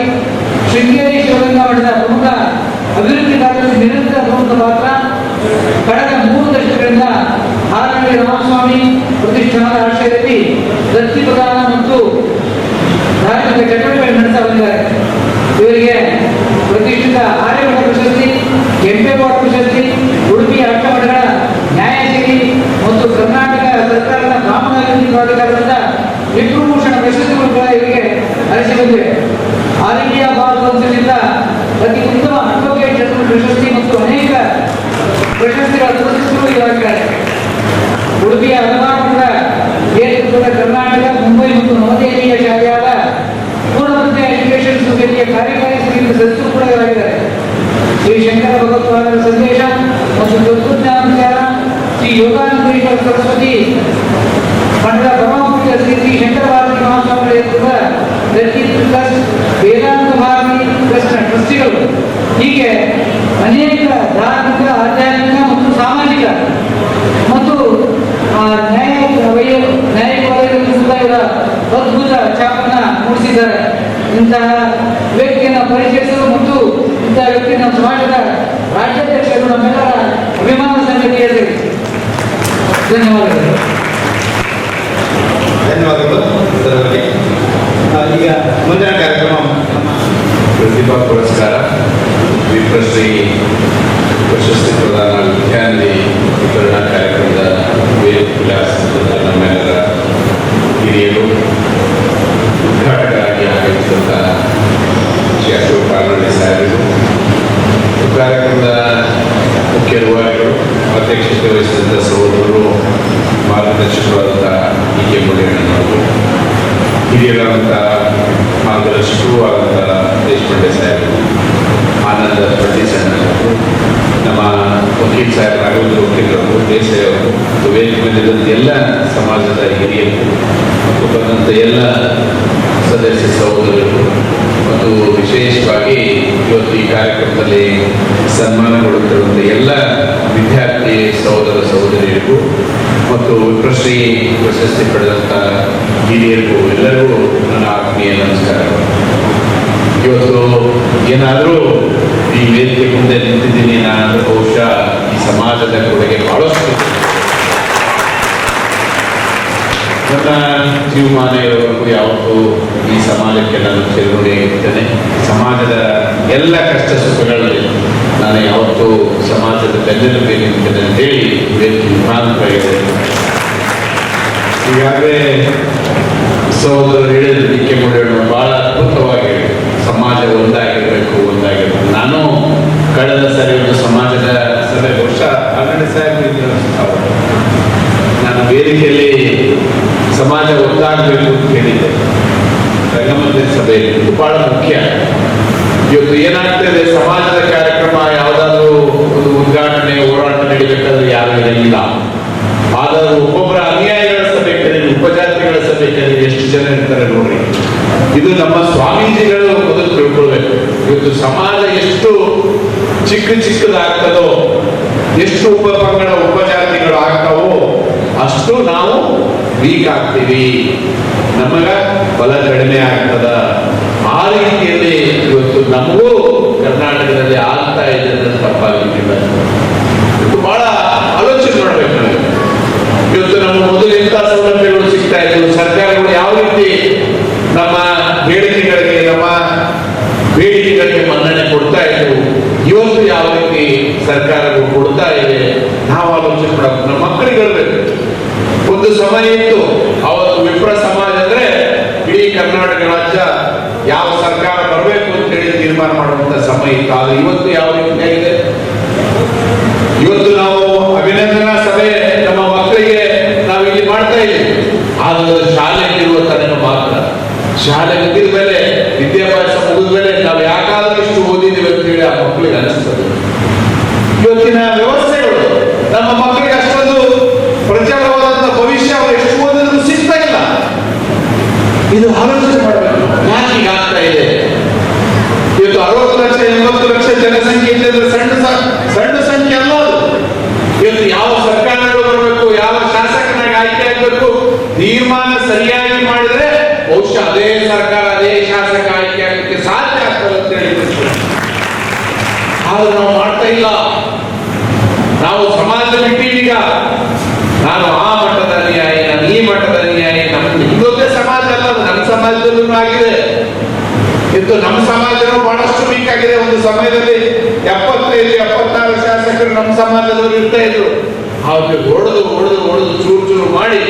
ಶೃಂಗೇರಿ ಶಿವಗಂಗಾ ಮಠದ ಪ್ರಮುಖ ಅಭಿವೃದ್ಧಿ ಕಾರ್ಯದಲ್ಲಿ ನಿರಂತರ ಪ್ರಮುಖ ಪಾತ್ರ. ಕಳೆದ 3 ದಶಕಗಳಿಂದ ಹಾಲಹಳ್ಳಿ ರಾಮಸ್ವಾಮಿ ಪ್ರತಿಷ್ಠಾನದ ಆಶ್ರಯದಲ್ಲಿ ದತ್ತಿ ಪ್ರದಾನ ಮತ್ತು ಧಾರ್ಮಿಕ ಚಟುವಟಿಕೆಗಳು ನಡೆಸ್ತಾ ಬಂದಿದ್ದಾರೆ. ಇವರಿಗೆ ಪ್ರತಿಷ್ಠಿತ ಆರ್ಯಮಠ ಪ್ರಶಸ್ತಿ, ಕೆಂಪೇಗೌಡ ಪ್ರಶಸ್ತಿ, ಉಡುಪಿ ಅಷ್ಟಮಠಗಳ ನ್ಯಾಯಸಿರಿ ಮತ್ತು ಕರ್ನಾಟಕ ಸರ್ಕಾರದ ಬ್ರಾಹ್ಮಣ ಅಭಿವೃದ್ಧಿ ಪ್ರಾಧಿಕಾರದಿಂದ ವಿಪ್ರಭೂಷಣ ಪ್ರಶಸ್ತಿಗಳು ಕೂಡ ಇವರಿಗೆ ಅರಸಿ ಬಂದಿವೆ. ಆಲ್ ಇಂಡಿಯಾ ಬಾರ್ ಕೌನ್ಸಿಲ್ನಿಂದ ಅತಿ ಉತ್ತಮ ಅಡ್ವೊಕೇಟ್ ಜನರಲ್ ಪ್ರಶಸ್ತಿ ಮತ್ತು ಅನೇಕ ಪ್ರಶಸ್ತಿಗಳ ಪುರಸ್ಕೃತರು ಇವರಾಗಿದ್ದಾರೆ. ಉಡುಪಿಯ ಹಲವಾರು ನೇತೃತ್ವದ ಕರ್ನಾಟಕ, ಮುಂಬೈ ಮತ್ತು ನವದೆಹಲಿಯ ಶಾಲೆಯಾದ ಪೂರ್ಣಪ್ರಜ್ಞ ಎಜುಕೇಶನ್ ಸೊಸೈಟಿಯ ಕಾರ್ಯಕಾರಿ ಸಮಿತಿ ಸದಸ್ಯರು ಕೂಡ ಇವರಾಗಿದ್ದಾರೆ. ಶ್ರೀ ಶಂಕರ ಭಗವತ್ಪಾದರ ಸಂದೇಶ ಮತ್ತು ತತ್ವಜ್ಞಾನ ವಿಚಾರ, ಶ್ರೀ ಯೋಗಾನಂದ ಸರಸ್ವತಿ ಮಠದ ಪರಮಪೂಜ್ಯ ಶ್ರೀ ಶಂಕರ ಭಾರತಿ ಮಹಾಸ್ವಾಮಿ ನೇತೃತ್ವದ ದತ್ತಿ ಟ್ರಸ್ಟ್, ವೇದಾಂತ ಭಾರತಿ ಟ್ರಸ್ಟ್ನ ಟ್ರಸ್ಟಿಗಳು, ಹೀಗೆ ಅನೇಕ ಧಾರ್ಮಿಕ, ಆಧ್ಯಾತ್ಮಿಕ ಮತ್ತು ಸಾಮಾಜಿಕ ಮತ್ತು ನ್ಯಾಯಿಕ ವಲಯದಲ್ಲಿ ಕೂಡ ಇವರ ಅದ್ಭುತ ಛಾಪನ್ನ ಮೂಡಿಸಿದ್ದಾರೆ. ಇಂತಹ ವ್ಯಕ್ತಿಯನ್ನು ಪರಿಚಯಿಸಲು ಮತ್ತು ಇಂತಹ ವ್ಯಕ್ತಿಯನ್ನು ಸಮಾಜದ ರಾಜ್ಯಾಧ್ಯಕ್ಷರು ನಮ್ಮೆಲ್ಲರ ಅಭಿಮಾನ ಸಂಗತಿಯಲ್ಲಿ ಧನ್ಯವಾದಗಳು. ಈಗ ಮುಂದಿನ ಕಾರ್ಯಕ್ರಮ ಪ್ರತಿಭಾ ಪುರಸ್ಕಾರ, ವಿಪ್ರಶ್ರೀ ಪ್ರಶಸ್ತಿ ಪ್ರದಾನ, ವಿದ್ಯಾನಿಧಿ ವಿತರಣಾ ಕಾರ್ಯಕ್ರಮದ ವಿಲಾಸದ ನಮ್ಮೆಲ್ಲರ ಹಿರಿಯರು, ಉದ್ಘಾಟಕರಾಗಿ ಆಗಮಿಸಿದಂಥ ಶ್ರೀ ಅಶೋಕ್ ಹಾಲಹಳ್ಳಿ ಸಾಹೇಬರು, ಕಾರ್ಯಕ್ರಮದ ಮುಖ್ಯ ನಿರ್ವಾಹಕರು, ಅಧ್ಯಕ್ಷತೆ ವಹಿಸಿದಂಥ ಸಹೋದರರು, ಮಾರ್ಗದರ್ಶಕರಾದಂಥ ಕೆ ಮುನಿಯಣ್ಣನವರು, ಹಿರಿಯರಾದಂಥ ಮಾರ್ಗದರ್ಶಕರು ಆದಂಥ ದೇಶಪಾಂಡೆ ಸಾಹೇಬರು, ಆನಂದ ಪಂಡಿಸಣ್ಣವರು, ನಮ್ಮ ವಕೀಲ್ ಸಾಹೇಬ್ ರಾಘವೇಂದ್ರ ವಕೀಲರವರು, ದೇಸಾಯಿ ಅವರು, ವೇದಿಕೆ ಬಂದಿದ್ದಂಥ ಎಲ್ಲ ಸಮಾಜದ ಹಿರಿಯರು ಮತ್ತು ಬಂದಂಥ ಎಲ್ಲ ಸದಸ್ಯ ಸಹೋದರರು ಮತ್ತು ವಿಶೇಷವಾಗಿ ಇವತ್ತು ಈ ಕಾರ್ಯಕ್ರಮದಲ್ಲಿ ಸನ್ಮಾನಗೊಳ್ಳುತ್ತಿರುವಂಥ ಎಲ್ಲ ವಿದ್ಯಾರ್ಥಿ ಸಹೋದರ ಸಹೋದರಿಯರಿಗೂ ಮತ್ತು ವಿಪ್ರಶ್ರೀ ಪ್ರಶಸ್ತಿ ಪಡೆದಂಥ ಹಿರಿಯರಿಗೂ ಎಲ್ಲರಿಗೂ ನನ್ನ ಆತ್ಮೀಯ ನಮಸ್ಕಾರ. ಇವತ್ತು ಏನಾದರೂ ಈ ವೇದಿಕೆ ಮುಂದೆ ನಿಂತಿದ್ದೀನಿ ನಾನು, ಬಹುಶಃ ಈ ಸಮಾಜದ ಕೊಡುಗೆ ಬಹಳಷ್ಟು ಇದೆ. ನನ್ನ ಜೀವಮಾನ ಇರೋವರೆಗೂ ಯಾವತ್ತೂ ಈ ಸಮಾಜಕ್ಕೆ ನಾನು ಸೇರ್ಕೊಂಡಿದ್ದೇನೆ. ಸಮಾಜದ ಎಲ್ಲ ಕಷ್ಟ ಸುಖಗಳಲ್ಲಿ ನಾನು ಯಾವತ್ತೂ ಸಮಾಜದ ಬೆನ್ನೆಲುಬೆ ನಿಂತಿದ್ದೇನೆ ಅಂತೇಳಿ ವೇದಿಕೆ ಮುಖಾಂತರ ಇದೆ. ಈಗಾಗಲೇ ಸಹೋದರರು ಹೇಳಿದ್ರು, ಡಿ ಕೆ ಮುಡಿಯವರು ಬಹಳ ಅದ್ಭುತವಾಗಿ ಹೇಳಿದ್ರು, ಸಮಾಜ ಒಂದಾಗಿರಬೇಕು. ನಾನು ಕಳೆದ ಸರಿ ಒಂದು ಸಮಾಜದ ಸಭೆ, ಬಹುಶಃ ಆಲ್ರೆಡಿ ಸಾಹೇಬ್ ನಾನು ವೇದಿಕೆಯಲ್ಲಿ ಸಮಾಜ ಒಂದಾಗಬೇಕು ಅಂತ ಹೇಳಿದ್ದೆ ರಂಗಮಂದಿರ ಸಭೆಯಲ್ಲಿ. ಇದು ಬಹಳ ಮುಖ್ಯ. ಇವತ್ತು ಏನಾಗ್ತದೆ, ಸಮಾಜದ ಕಾರ್ಯಕ್ರಮ ಯಾವುದಾದ್ರೂ ಒಂದು ಉದ್ಘಾಟನೆ ಹೋರಾಟ ನಡೀಬೇಕಾದ್ರೆ ಯಾರು ಇರಲಿಲ್ಲ. ಆದರೂ ಒಬ್ಬೊಬ್ಬರ ಅನುಯಾಯಿಗಳ ಸಭೆ ಕರೀರಿ, ಉಪಜಾತಿಗಳ ಸಭೆ ಕರೀರಿ, ಎಷ್ಟು ಜನ ಇರ್ತಾರೆ ನೋಡ್ರಿ. ಇದು ನಮ್ಮ ಸ್ವಾಮೀಜಿಗಳು ಮೊದಲು ತಿಳ್ಕೊಳ್ಬೇಕು. ಇವತ್ತು ಸಮಾಜ ಎಷ್ಟು ಚಿಕ್ಕದಾಗ್ತದೋ, ಎಷ್ಟು ಉಪಪಂಗಡ ಉಪಜಾತಿಗಳು ಆಗ್ತಾವೋ ಅಷ್ಟು ನಾವು ವೀಕ್ ಆಗ್ತೀವಿ, ನಮಗ ಬಲ ಕಡಿಮೆ ಆಗ್ತದ. ಆ ರೀತಿಯಲ್ಲಿ ಇವತ್ತು ನಮಗೂ ಕರ್ನಾಟಕದಲ್ಲಿ ಆಗ್ತಾ ಇದೆ ಅನ್ನೋದು ತಪ್ಪಾಗಲಿಕ್ಕಿಲ್ಲ. ಇದು ಬಹಳ ಆಲೋಚನೆ ಮಾಡಬೇಕು ನಾವು. ಇವತ್ತು ನಮ್ಮ ಮೊದಲು ಎಂಥ ಸೌಲಭ್ಯಗಳು ಸಿಗ್ತಾ ಇದ್ವು, ಸರ್ಕಾರಗಳು ಯಾವ ರೀತಿ ನಮ್ಮ ಬೇಡಿಕೆಗಳಿಗೆ ಮನ್ನಣೆ ಕೊಡ್ತಾ ಇದ್ವು, ಇವತ್ತು ಯಾವ ರೀತಿ ಸರ್ಕಾರಗಳು ಕೊಡ್ತಾ ಇದೆ, ನಾವು ಆಲೋಚನೆ ಮಾಡಬೇಕು. ನಮ್ಮ ಮಕ್ಕಳಿಗೆ ಹೇಳ್ಬೇಕು. ಒಂದು ಸಮಯ ಇತ್ತು, ಅವತ್ತು ವಿಪ್ರ ಸಮಾಜ ಅಂದ್ರೆ ಇಡೀ ಕರ್ನಾಟಕ ರಾಜ್ಯ ಯಾವ ಸರ್ಕಾರ ಬರಬೇಕು ಅಂತ ಹೇಳಿ ತೀರ್ಮಾನ ಮಾಡುವಂತ ಸಮಯ ಇತ್ತು. ಆದ್ರೆ ಇವತ್ತು ಯಾವ ರೀತಿ ಆಗಿದೆ, ಇವತ್ತು ನಾವು ಅಭಿನಂದನಾ ಸಭೆ ನಮ್ಮ ಮಕ್ಕಳಿಗೆ ನಾವು ಇಲ್ಲಿ ಮಾಡ್ತಾ ಇದ್ದೀವಿ. ಆದ್ರೆ ಶಾಲೆಗಿರುವ ತನಕ ಮಾತ್ರ. ಶಾಲೆ ಮುಗಿದ ಮೇಲೆ, ವಿದ್ಯಾಭ್ಯಾಸ ಮುಗಿದ ಮೇಲೆ ನಾವು ಯಾಕಾದ್ರೂ ಇಷ್ಟು ಓದಿದ್ದೀವಿ ಅಂತ ಹೇಳಿ ಆ ಮಕ್ಕಳಿಗೆ ಅನಿಸ್ತದೆ. ಇವತ್ತಿನ ವ್ಯವಸ್ಥೆಗಳು ನಮ್ಮ ಮಕ್ಕಳಿಗೆ ಅಷ್ಟೊಂದು ಪ್ರಚಾರವಾದಂತ ಭವಿಷ್ಯ ಅವರು ಎಷ್ಟು ಓದಿದ್ರು ಸಿಗ್ತಾ ಇಲ್ಲ. ಇದು ಆಲೋಚನೆ ಮಾಡಬೇಕು, ಯಾಕೆ ಹೀಗಾಗ್ತಾ ಇದೆ. ಇವತ್ತು 60 ಲಕ್ಷ 80 ಲಕ್ಷ ಜನಸಂಖ್ಯೆ ಇದ್ದರೆ ಸಣ್ಣ ಸಂಖ್ಯೆ ಅಲ್ಲ ಅದು. ಇವತ್ತು ಯಾವ ಸರ್ಕಾರಗಳು ಬರಬೇಕು, ಯಾವ ಶಾಸಕನಾಗಿ ಆಯ್ಕೆ ಆಗಬೇಕು, ತೀರ್ಮಾನ ಸರಿಯಾಗಿ ಮಾಡಿದ್ರೆ ಬಹುಶಃ ಅದೇ ಸರ್ಕಾರ, ಅದೇ ಶಾಸಕ ಆಯ್ಕೆ ಆಗಲಿಕ್ಕೆ ಸಾಧ್ಯ ಆಗ್ತದೆ ಅಂತ ಹೇಳಿ. ಆದ್ರೆ ನಾವು ಮಾಡ್ತಾ ಇಲ್ಲ. ನಾವು ಸಮಾಜ ಬಿಟ್ಟಿವೀಗ. ನಾನು ಆ ಮಟ್ಟದ ಅನ್ಯಾಯ, ನಾನು ಈ ಮಟ್ಟದ ಅನ್ಯಾಯ. ನಿಮ್ದೊಂದೇ ಸಮಾಜ ಅಲ್ಲ, ನಮ್ಮ ಸಮಾಜದಲ್ಲೂ ಆಗಿದೆ. ಇದು ನಮ್ಮ ಸಮಾಜನೂ ಬಹಳಷ್ಟು ವೀಕ್ ಆಗಿದೆ. ಒಂದು ಸಮಯದಲ್ಲಿ 75-76 ಶಾಸಕರು ನಮ್ಮ ಸಮಾಜದವರು ಇರ್ತಾ ಇದ್ರು. ಅವ್ರಿಗೆ ಹೊಡೆದು ಚೂರು ಮಾಡಿ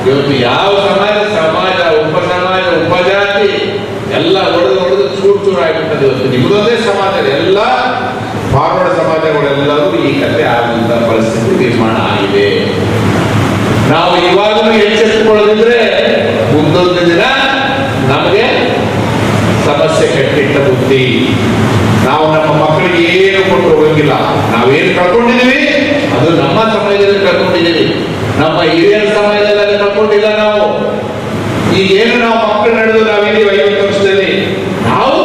ಇವತ್ತು ಯಾವ ಸಮಾಜ ಉಪಸಮಾಜ ಉಪಜಾತಿ ಎಲ್ಲ ಹೊಡೆದು ಚೂರು ಆಗಿಬಿಟ್ಟದೆ. ಇವತ್ತು ನಿಮ್ದೊಂದೇ ಸಮಾಜ, ಎಲ್ಲ ಫಾರ್ವರ್ಡ್ ಸಮಾಜಗಳೆಲ್ಲರೂ ಈ ಕಥೆ ಆಗುವಂತ ಪರಿಸ್ಥಿತಿ ನಿರ್ಮಾಣ ಆಗಿದೆ. ನಾವು ಇವಾಗಲೂ ಎಚ್ಚೆತ್ತುಕೊಳ್ಳದಿದ್ರೆ ಮುಂದೊಂದು ದಿನ ನಮಗೆ ಸಮಸ್ಯೆ ಕಟ್ಟಿಟ್ಟ ಬುದ್ಧಿ. ನಾವು ನಮ್ಮ ಮಕ್ಕಳಿಗೆ ಏನು ಕೊಟ್ಟು ಹೋಗಿಲ್ಲ. ನಾವೇನು ಕಳ್ಕೊಂಡಿದ್ದೀವಿ ಅದು ನಮ್ಮ ಸಮಯದಲ್ಲಿ ಕಳ್ಕೊಂಡಿದ್ದೀವಿ, ನಮ್ಮ ಹಿರಿಯರ ಸಮಯದಲ್ಲಿ ಅದು ಕಳ್ಕೊಂಡಿಲ್ಲ. ನಾವು ಈಗೇನು ನಾವು ಮಕ್ಕಳು ನಡೆದು ನಾವಿದ್ದೀವಿ 50 ವರ್ಷದಲ್ಲಿ, ನಾವು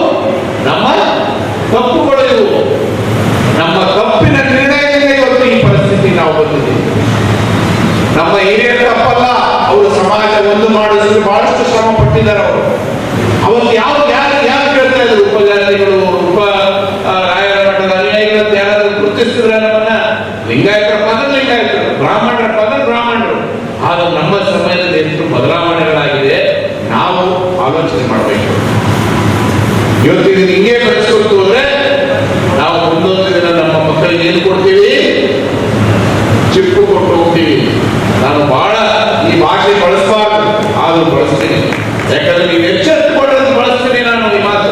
ನಮ್ಮ ತಪ್ಪುಗಳು ಇವು. ನಮ್ಮ ತಪ್ಪಿನ ನಿರ್ಣಯದಿಂದ ಇವತ್ತು ಈ ಪರಿಸ್ಥಿತಿ ನಾವು ಬಂದಿದ್ದೀವಿ. ನಮ್ಮ ಹಿರಿಯರ ತಪ್ಪಲ್ಲ, ಅವರು ಸಮಾಜ ಒಂದು ಮಾಡಿಸಲು ಬಹಳಷ್ಟು ಶ್ರಮ ಪಟ್ಟಿದ್ದಾರೆ. ಅವತ್ತು ಯಾರು ಕೇಳ್ತಾ ಇದ್ರು, ಉಪಜಾತಿಗಳು ರಾಯರ ಮಠದ ಅನುಯಾಯಿಗಳು ಯಾರಾದ್ರೂ ಗುರುತಿಸಿದ್ರೆ ನಮ್ಮನ್ನ ಲಿಂಗಾಯತರ ಪದ ಲಿಂಗಾಯತರು, ಬ್ರಾಹ್ಮಣರ ಪದ ಬ್ರಾಹ್ಮಣರು. ಆಗ ನಮ್ಮ ಸಮಯದಲ್ಲಿ ಎಷ್ಟು ಬದಲಾವಣೆಗಳಾಗಿದೆ ನಾವು ಆಲೋಚನೆ ಮಾಡಬೇಕು. ಇವತ್ತು ಇದನ್ನು ಹಿಂಗೆ ಬೆಳೆಸ್ಕೊಟ್ಟು ಹೋದ್ರೆ ನಾವು ಮುಂದೊಂದು ದಿನ ನಮ್ಮ ಮಕ್ಕಳಿಗೆ ಏನು ಕೊಡ್ತೀವಿ, ಚಿಪ್ಪು ಕೊಟ್ಟು ಹೋಗ್ತೀವಿ. ನಾನು ಬಹಳ ಈ ಭಾಷೆ ಬಳಸಬಾರ್ದು, ಆದ್ರೂ ಬಳಸ್ತೀನಿ. ಯಾಕಂದ್ರೆ ನೀವು ಎಚ್ಚೆತ್ತುಕೊಳ್ಳೋದು ಬಳಸ್ತೀನಿ ನಾನು ಈ ಮಾತು.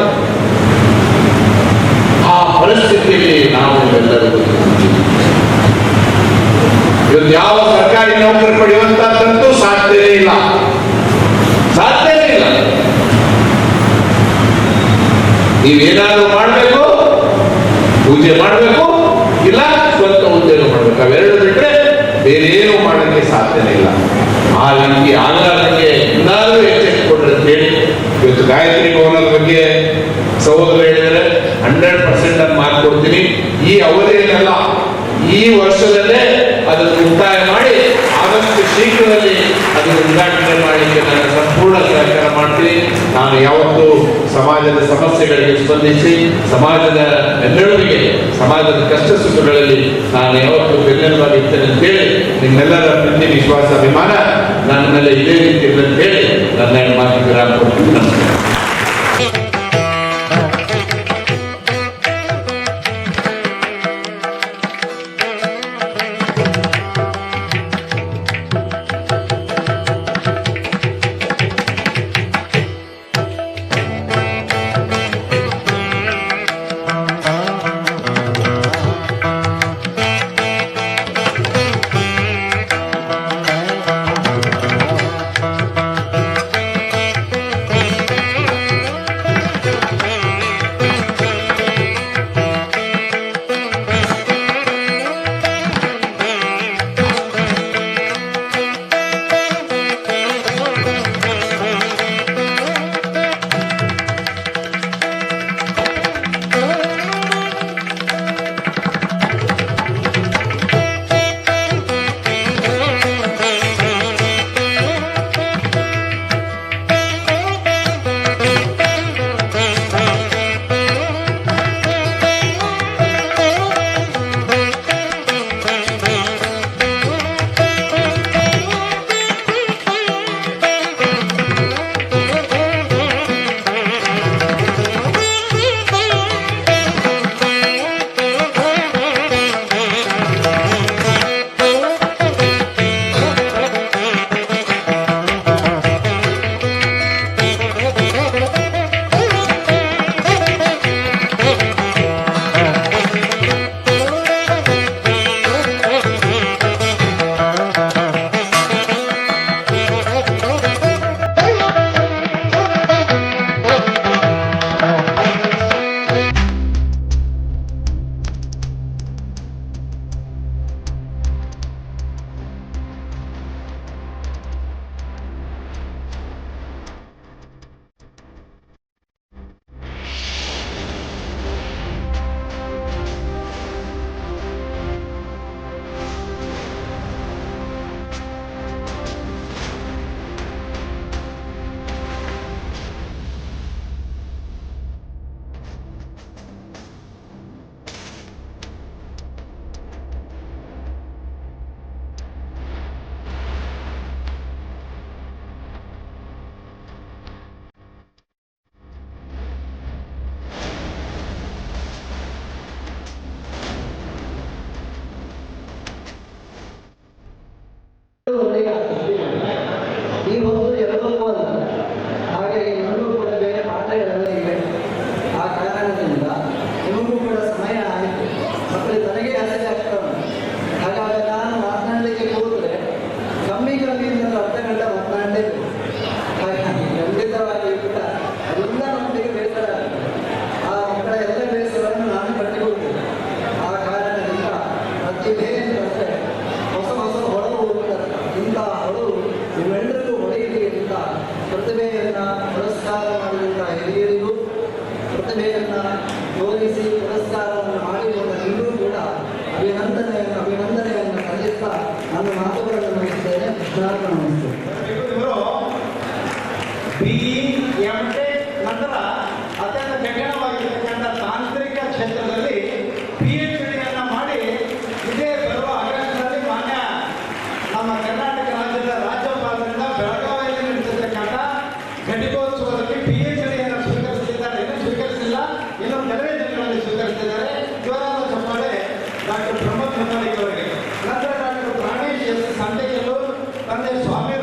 ಆ ಪರಿಸ್ಥಿತಿಯಲ್ಲಿ ನಾವು ಎಲ್ಲರೂ ಇವತ್ತು ಯಾವ ಸರ್ಕಾರಿ ನೌಕರಿ ಪಡೆಯುವಂತಂತೂ ಸಾಧ್ಯವೇ ಇಲ್ಲ. ನೀವೇನಾದ್ರೂ ಮಾಡಬೇಕು, ಪೂಜೆ ಮಾಡಬೇಕು, ಇಲ್ಲ ಸ್ವಂತ ಉದ್ಯೋಗ ಮಾಡಬೇಕು. ಅವೆರಡು ಬಿಟ್ರೆ ಬೇರೆ ಏನು ಮಾಡಲಿಕ್ಕೆ ಸಾಧ್ಯನೇ ಇಲ್ಲ. ಆ ರೀತಿ ಆಗಲಾರಕ್ಕೆ ಎಲ್ಲರೂ ಎಚ್ಚೆತ್ತುಕೊಂಡ್ರೆ ಅಂತ ಹೇಳಿ ಇವತ್ತು ಗಾಯತ್ರಿ ಭವನದ ಬಗ್ಗೆ ಸಹೋದರ ಹೇಳಿದರೆ 100% ನಾನು ಮಾತು ಕೊಡ್ತೀನಿ. ಈ ಅವಧಿಯಲ್ಲೆಲ್ಲ ಈ ವರ್ಷದಲ್ಲೇ ಅದನ್ನು ಮುಕ್ತಾಯ ಮಾಡಿ ಆದಷ್ಟು ಶೀಘ್ರದಲ್ಲಿ ಅದನ್ನು ಉದ್ಘಾಟನೆ ಮಾಡಲಿಕ್ಕೆ ನಾನು ಸಂಪೂರ್ಣ ಸಹಕಾರ ಮಾಡ್ತೀನಿ. ಮಾಡ್ತೀನಿ. ನಾನು ಯಾವತ್ತೂ ಸಮಾಜದ ಸಮಸ್ಯೆಗಳಿಗೆ ಸ್ಪಂದಿಸಿ ಸಮಾಜದ ಬೆನ್ನೆಲುಬಿಗೆ, ಸಮಾಜದ ಕಷ್ಟ ಸುಖಗಳಲ್ಲಿ ನಾನು ಯಾವತ್ತೂ ಬೆನ್ನೆಲುಬಾಗಿ ಇರ್ತೇನೆ ಅಂತೇಳಿ ನಿಮ್ಮೆಲ್ಲರ ಪ್ರೀತಿ ವಿಶ್ವಾಸ ಅಭಿಮಾನ ನನ್ನ ಮೇಲೆ ಇದೇ ರೀತಿ ಇರಲಿ ಅಂತ ಹೇಳಿ ನನ್ನ ಮಾತು ವಿರಾಮ ಕೊಡ್ತೀನಿ. ನಮಸ್ಕಾರ. ಈ ಒಂದು ಎಲ್ಲವೂ ಅಲ್ಲ. ಹಾಗಾಗಿ ಇನ್ನೂ ಕೂಡ ಬೇರೆ ಪಾಠಗಳೆಲ್ಲ ಇವೆ. ಆ ಕಾರಣದಿಂದ ನಿಮಗೂ ಕೂಡ ಸಮಯ ಆಯಿತು. ಮಕ್ಕಳು ತನಗೆ ಅಸಹ್ಯ ಆಗ್ತವೆ. ಹಾಗಾಗಿ ನಾನು ಮಾತನಾಡಲಿಕ್ಕೆ ಕೂತ್ರೆ ಕಮ್ಮಿ ಅಂತ ಅರ್ಧ ಗಂಟೆ ಮಾತನಾಡಲೇಬೇಕು. ಹಾಗಾಗಿ ಖಂಡಿತವಾಗಿ ಕೂಡ ಎಲ್ಲ ಮಕ್ಕಳಿಗೆ ಬೇಸರ ಆಗ್ತದೆ. ಆ ಮಕ್ಕಳ ಎಲ್ಲ ಬೇಸರವನ್ನು ನಾನು ಪಟ್ಟಿಕೊಳ್ತೇನೆ. ಆ ಕಾರಣದಿಂದ ಪ್ರತಿಭೆ ಅಂತಂದರೆ ಹೊಸ ಹೊಸ ಹೊಳವು ಹೋಗ್ತಾರೆ. ಇಂಥ ಹೊಳವು ನಿಮ್ಮೆಲ್ಲರಿಗೂ ಹೊಳೆಯಲಿ ಅಂತ ಪ್ರತಿಭೆಯನ್ನು ಪುರಸ್ಕಾರ ಮಾಡಿದಂಥ ಹಿರಿಯರಿಗೂ, ಪ್ರತಿಭೆಯನ್ನು ತೋರಿಸಿ ಪುರಸ್ಕಾರವನ್ನು ಮಾಡಿಕೊಂಡ ನಿಮಗೂ ಕೂಡ ಅಭಿನಂದನೆಯನ್ನು ಸಲ್ಲಿಸ್ತಾ ನನ್ನ ಮಾತುಗಳನ್ನು ಮುಗಿಸ್ತೇನೆ. ನಮಸ್ತೆ. ನಂತರ ಅತ್ಯಂತ ಕಠಿಣವಾಗಿರ್ತಕ್ಕಂಥ ತಾಂತ್ರಿಕ ಕ್ಷೇತ್ರದಲ್ಲಿ PhD ಮಾಡಿ ಇದೇ ಬರುವ ಆಗಸ್ಟ್ನಲ್ಲಿ ಮಾನ್ಯ ನಮ್ಮ ಕರ್ನಾಟಕ ರಾಜ್ಯದ ರಾಜ್ಯಪಾಲರಿಂದ ಬೆಳಗಾವಿಯಲ್ಲಿ ನಡೆಸಿರ್ತಕ್ಕಂಥ ಘಟಿಕೋತ್ಸವದಲ್ಲಿ PhD ಸ್ವೀಕರಿಸಿದ್ದಾರೆ. ಇನ್ನೂ ಸ್ವೀಕರಿಸಿಲ್ಲ, ಇನ್ನು ಕೆಲವೇ ದಿನಗಳಲ್ಲಿ ಸ್ವೀಕರಿಸಿದ್ದಾರೆ. ಇವರನ್ನು ಚಪ್ಪಾಳೆ ಡಾಕ್ಟರ್ ಪ್ರಮೋದ್ ಮುತಾಲಿಕ್ ಅವರಿಗೆ. ನಂತರ ಡಾಕ್ಟರ್ ಪ್ರಾಣೇಶ್ ಎಸ್ ಸಂತೆಗೆಲ್ಲೂರು, ತಂದೆ ಸ್ವಾಮಿ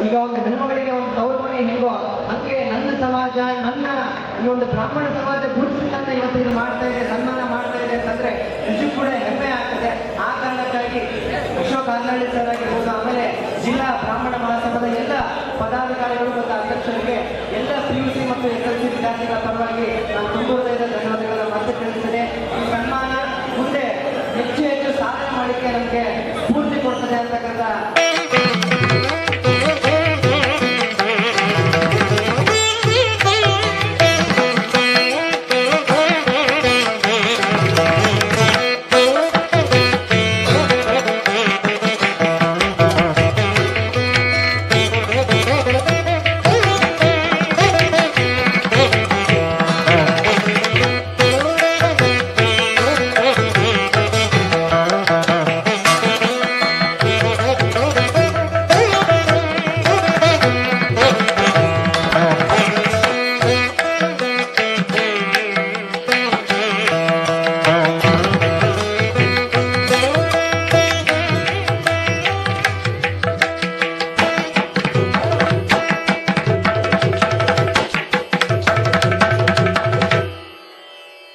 ಈಗ ಒಂದು ಹೆಣ್ಮಗಳಿಗೆ ಒಂದು ತವರು ಮನೆ ಹೆಂಗೋ ಹಂಗೆ ನನ್ನ ಸಮಾಜ ನನ್ನ ಈ ಒಂದು ಬ್ರಾಹ್ಮಣ ಸಮಾಜ ಗುರುತಿಸಿದಂತ ಇವತ್ತು ಇದು ಮಾಡ್ತಾ ಇದೆ, ಸನ್ಮಾನ ಮಾಡ್ತಾ ಇದೆ ಅಂತಂದ್ರೆ ನಿಜಕ್ಕೂ ಕೂಡ ಹೆಮ್ಮೆ ಆಗ್ತದೆ. ಆ ಕಾರಣಕ್ಕಾಗಿ ಅಶೋಕ್ ಆರ್ನಳ್ಳಿ ಸರ್ ಆಗಿರ್ಬೋದು, ಆಮೇಲೆ ಜಿಲ್ಲಾ ಬ್ರಾಹ್ಮಣ ಮಹಾಸಭಾದ ಎಲ್ಲ ಪದಾಧಿಕಾರಿಗಳು ಮತ್ತು ಅಧ್ಯಕ್ಷರಿಗೆ ಎಲ್ಲ PUC ಮತ್ತು SLC ವಿದ್ಯಾರ್ಥಿಗಳ ಪರವಾಗಿ ನಾನು ತುಂಬುವುದರಿಂದ ಧನ್ಯವಾದಗಳನ್ನು ಮತ್ತೆ ತಿಳಿಸ್ತೇನೆ. ಈ ಸನ್ಮಾನ ಮುಂದೆ ಹೆಚ್ಚು ಹೆಚ್ಚು ಸಾಧನೆ ಮಾಡಲಿಕ್ಕೆ ನಮಗೆ ಸ್ಫೂರ್ತಿ ಕೊಡ್ತದೆ ಅಂತಕ್ಕಂಥ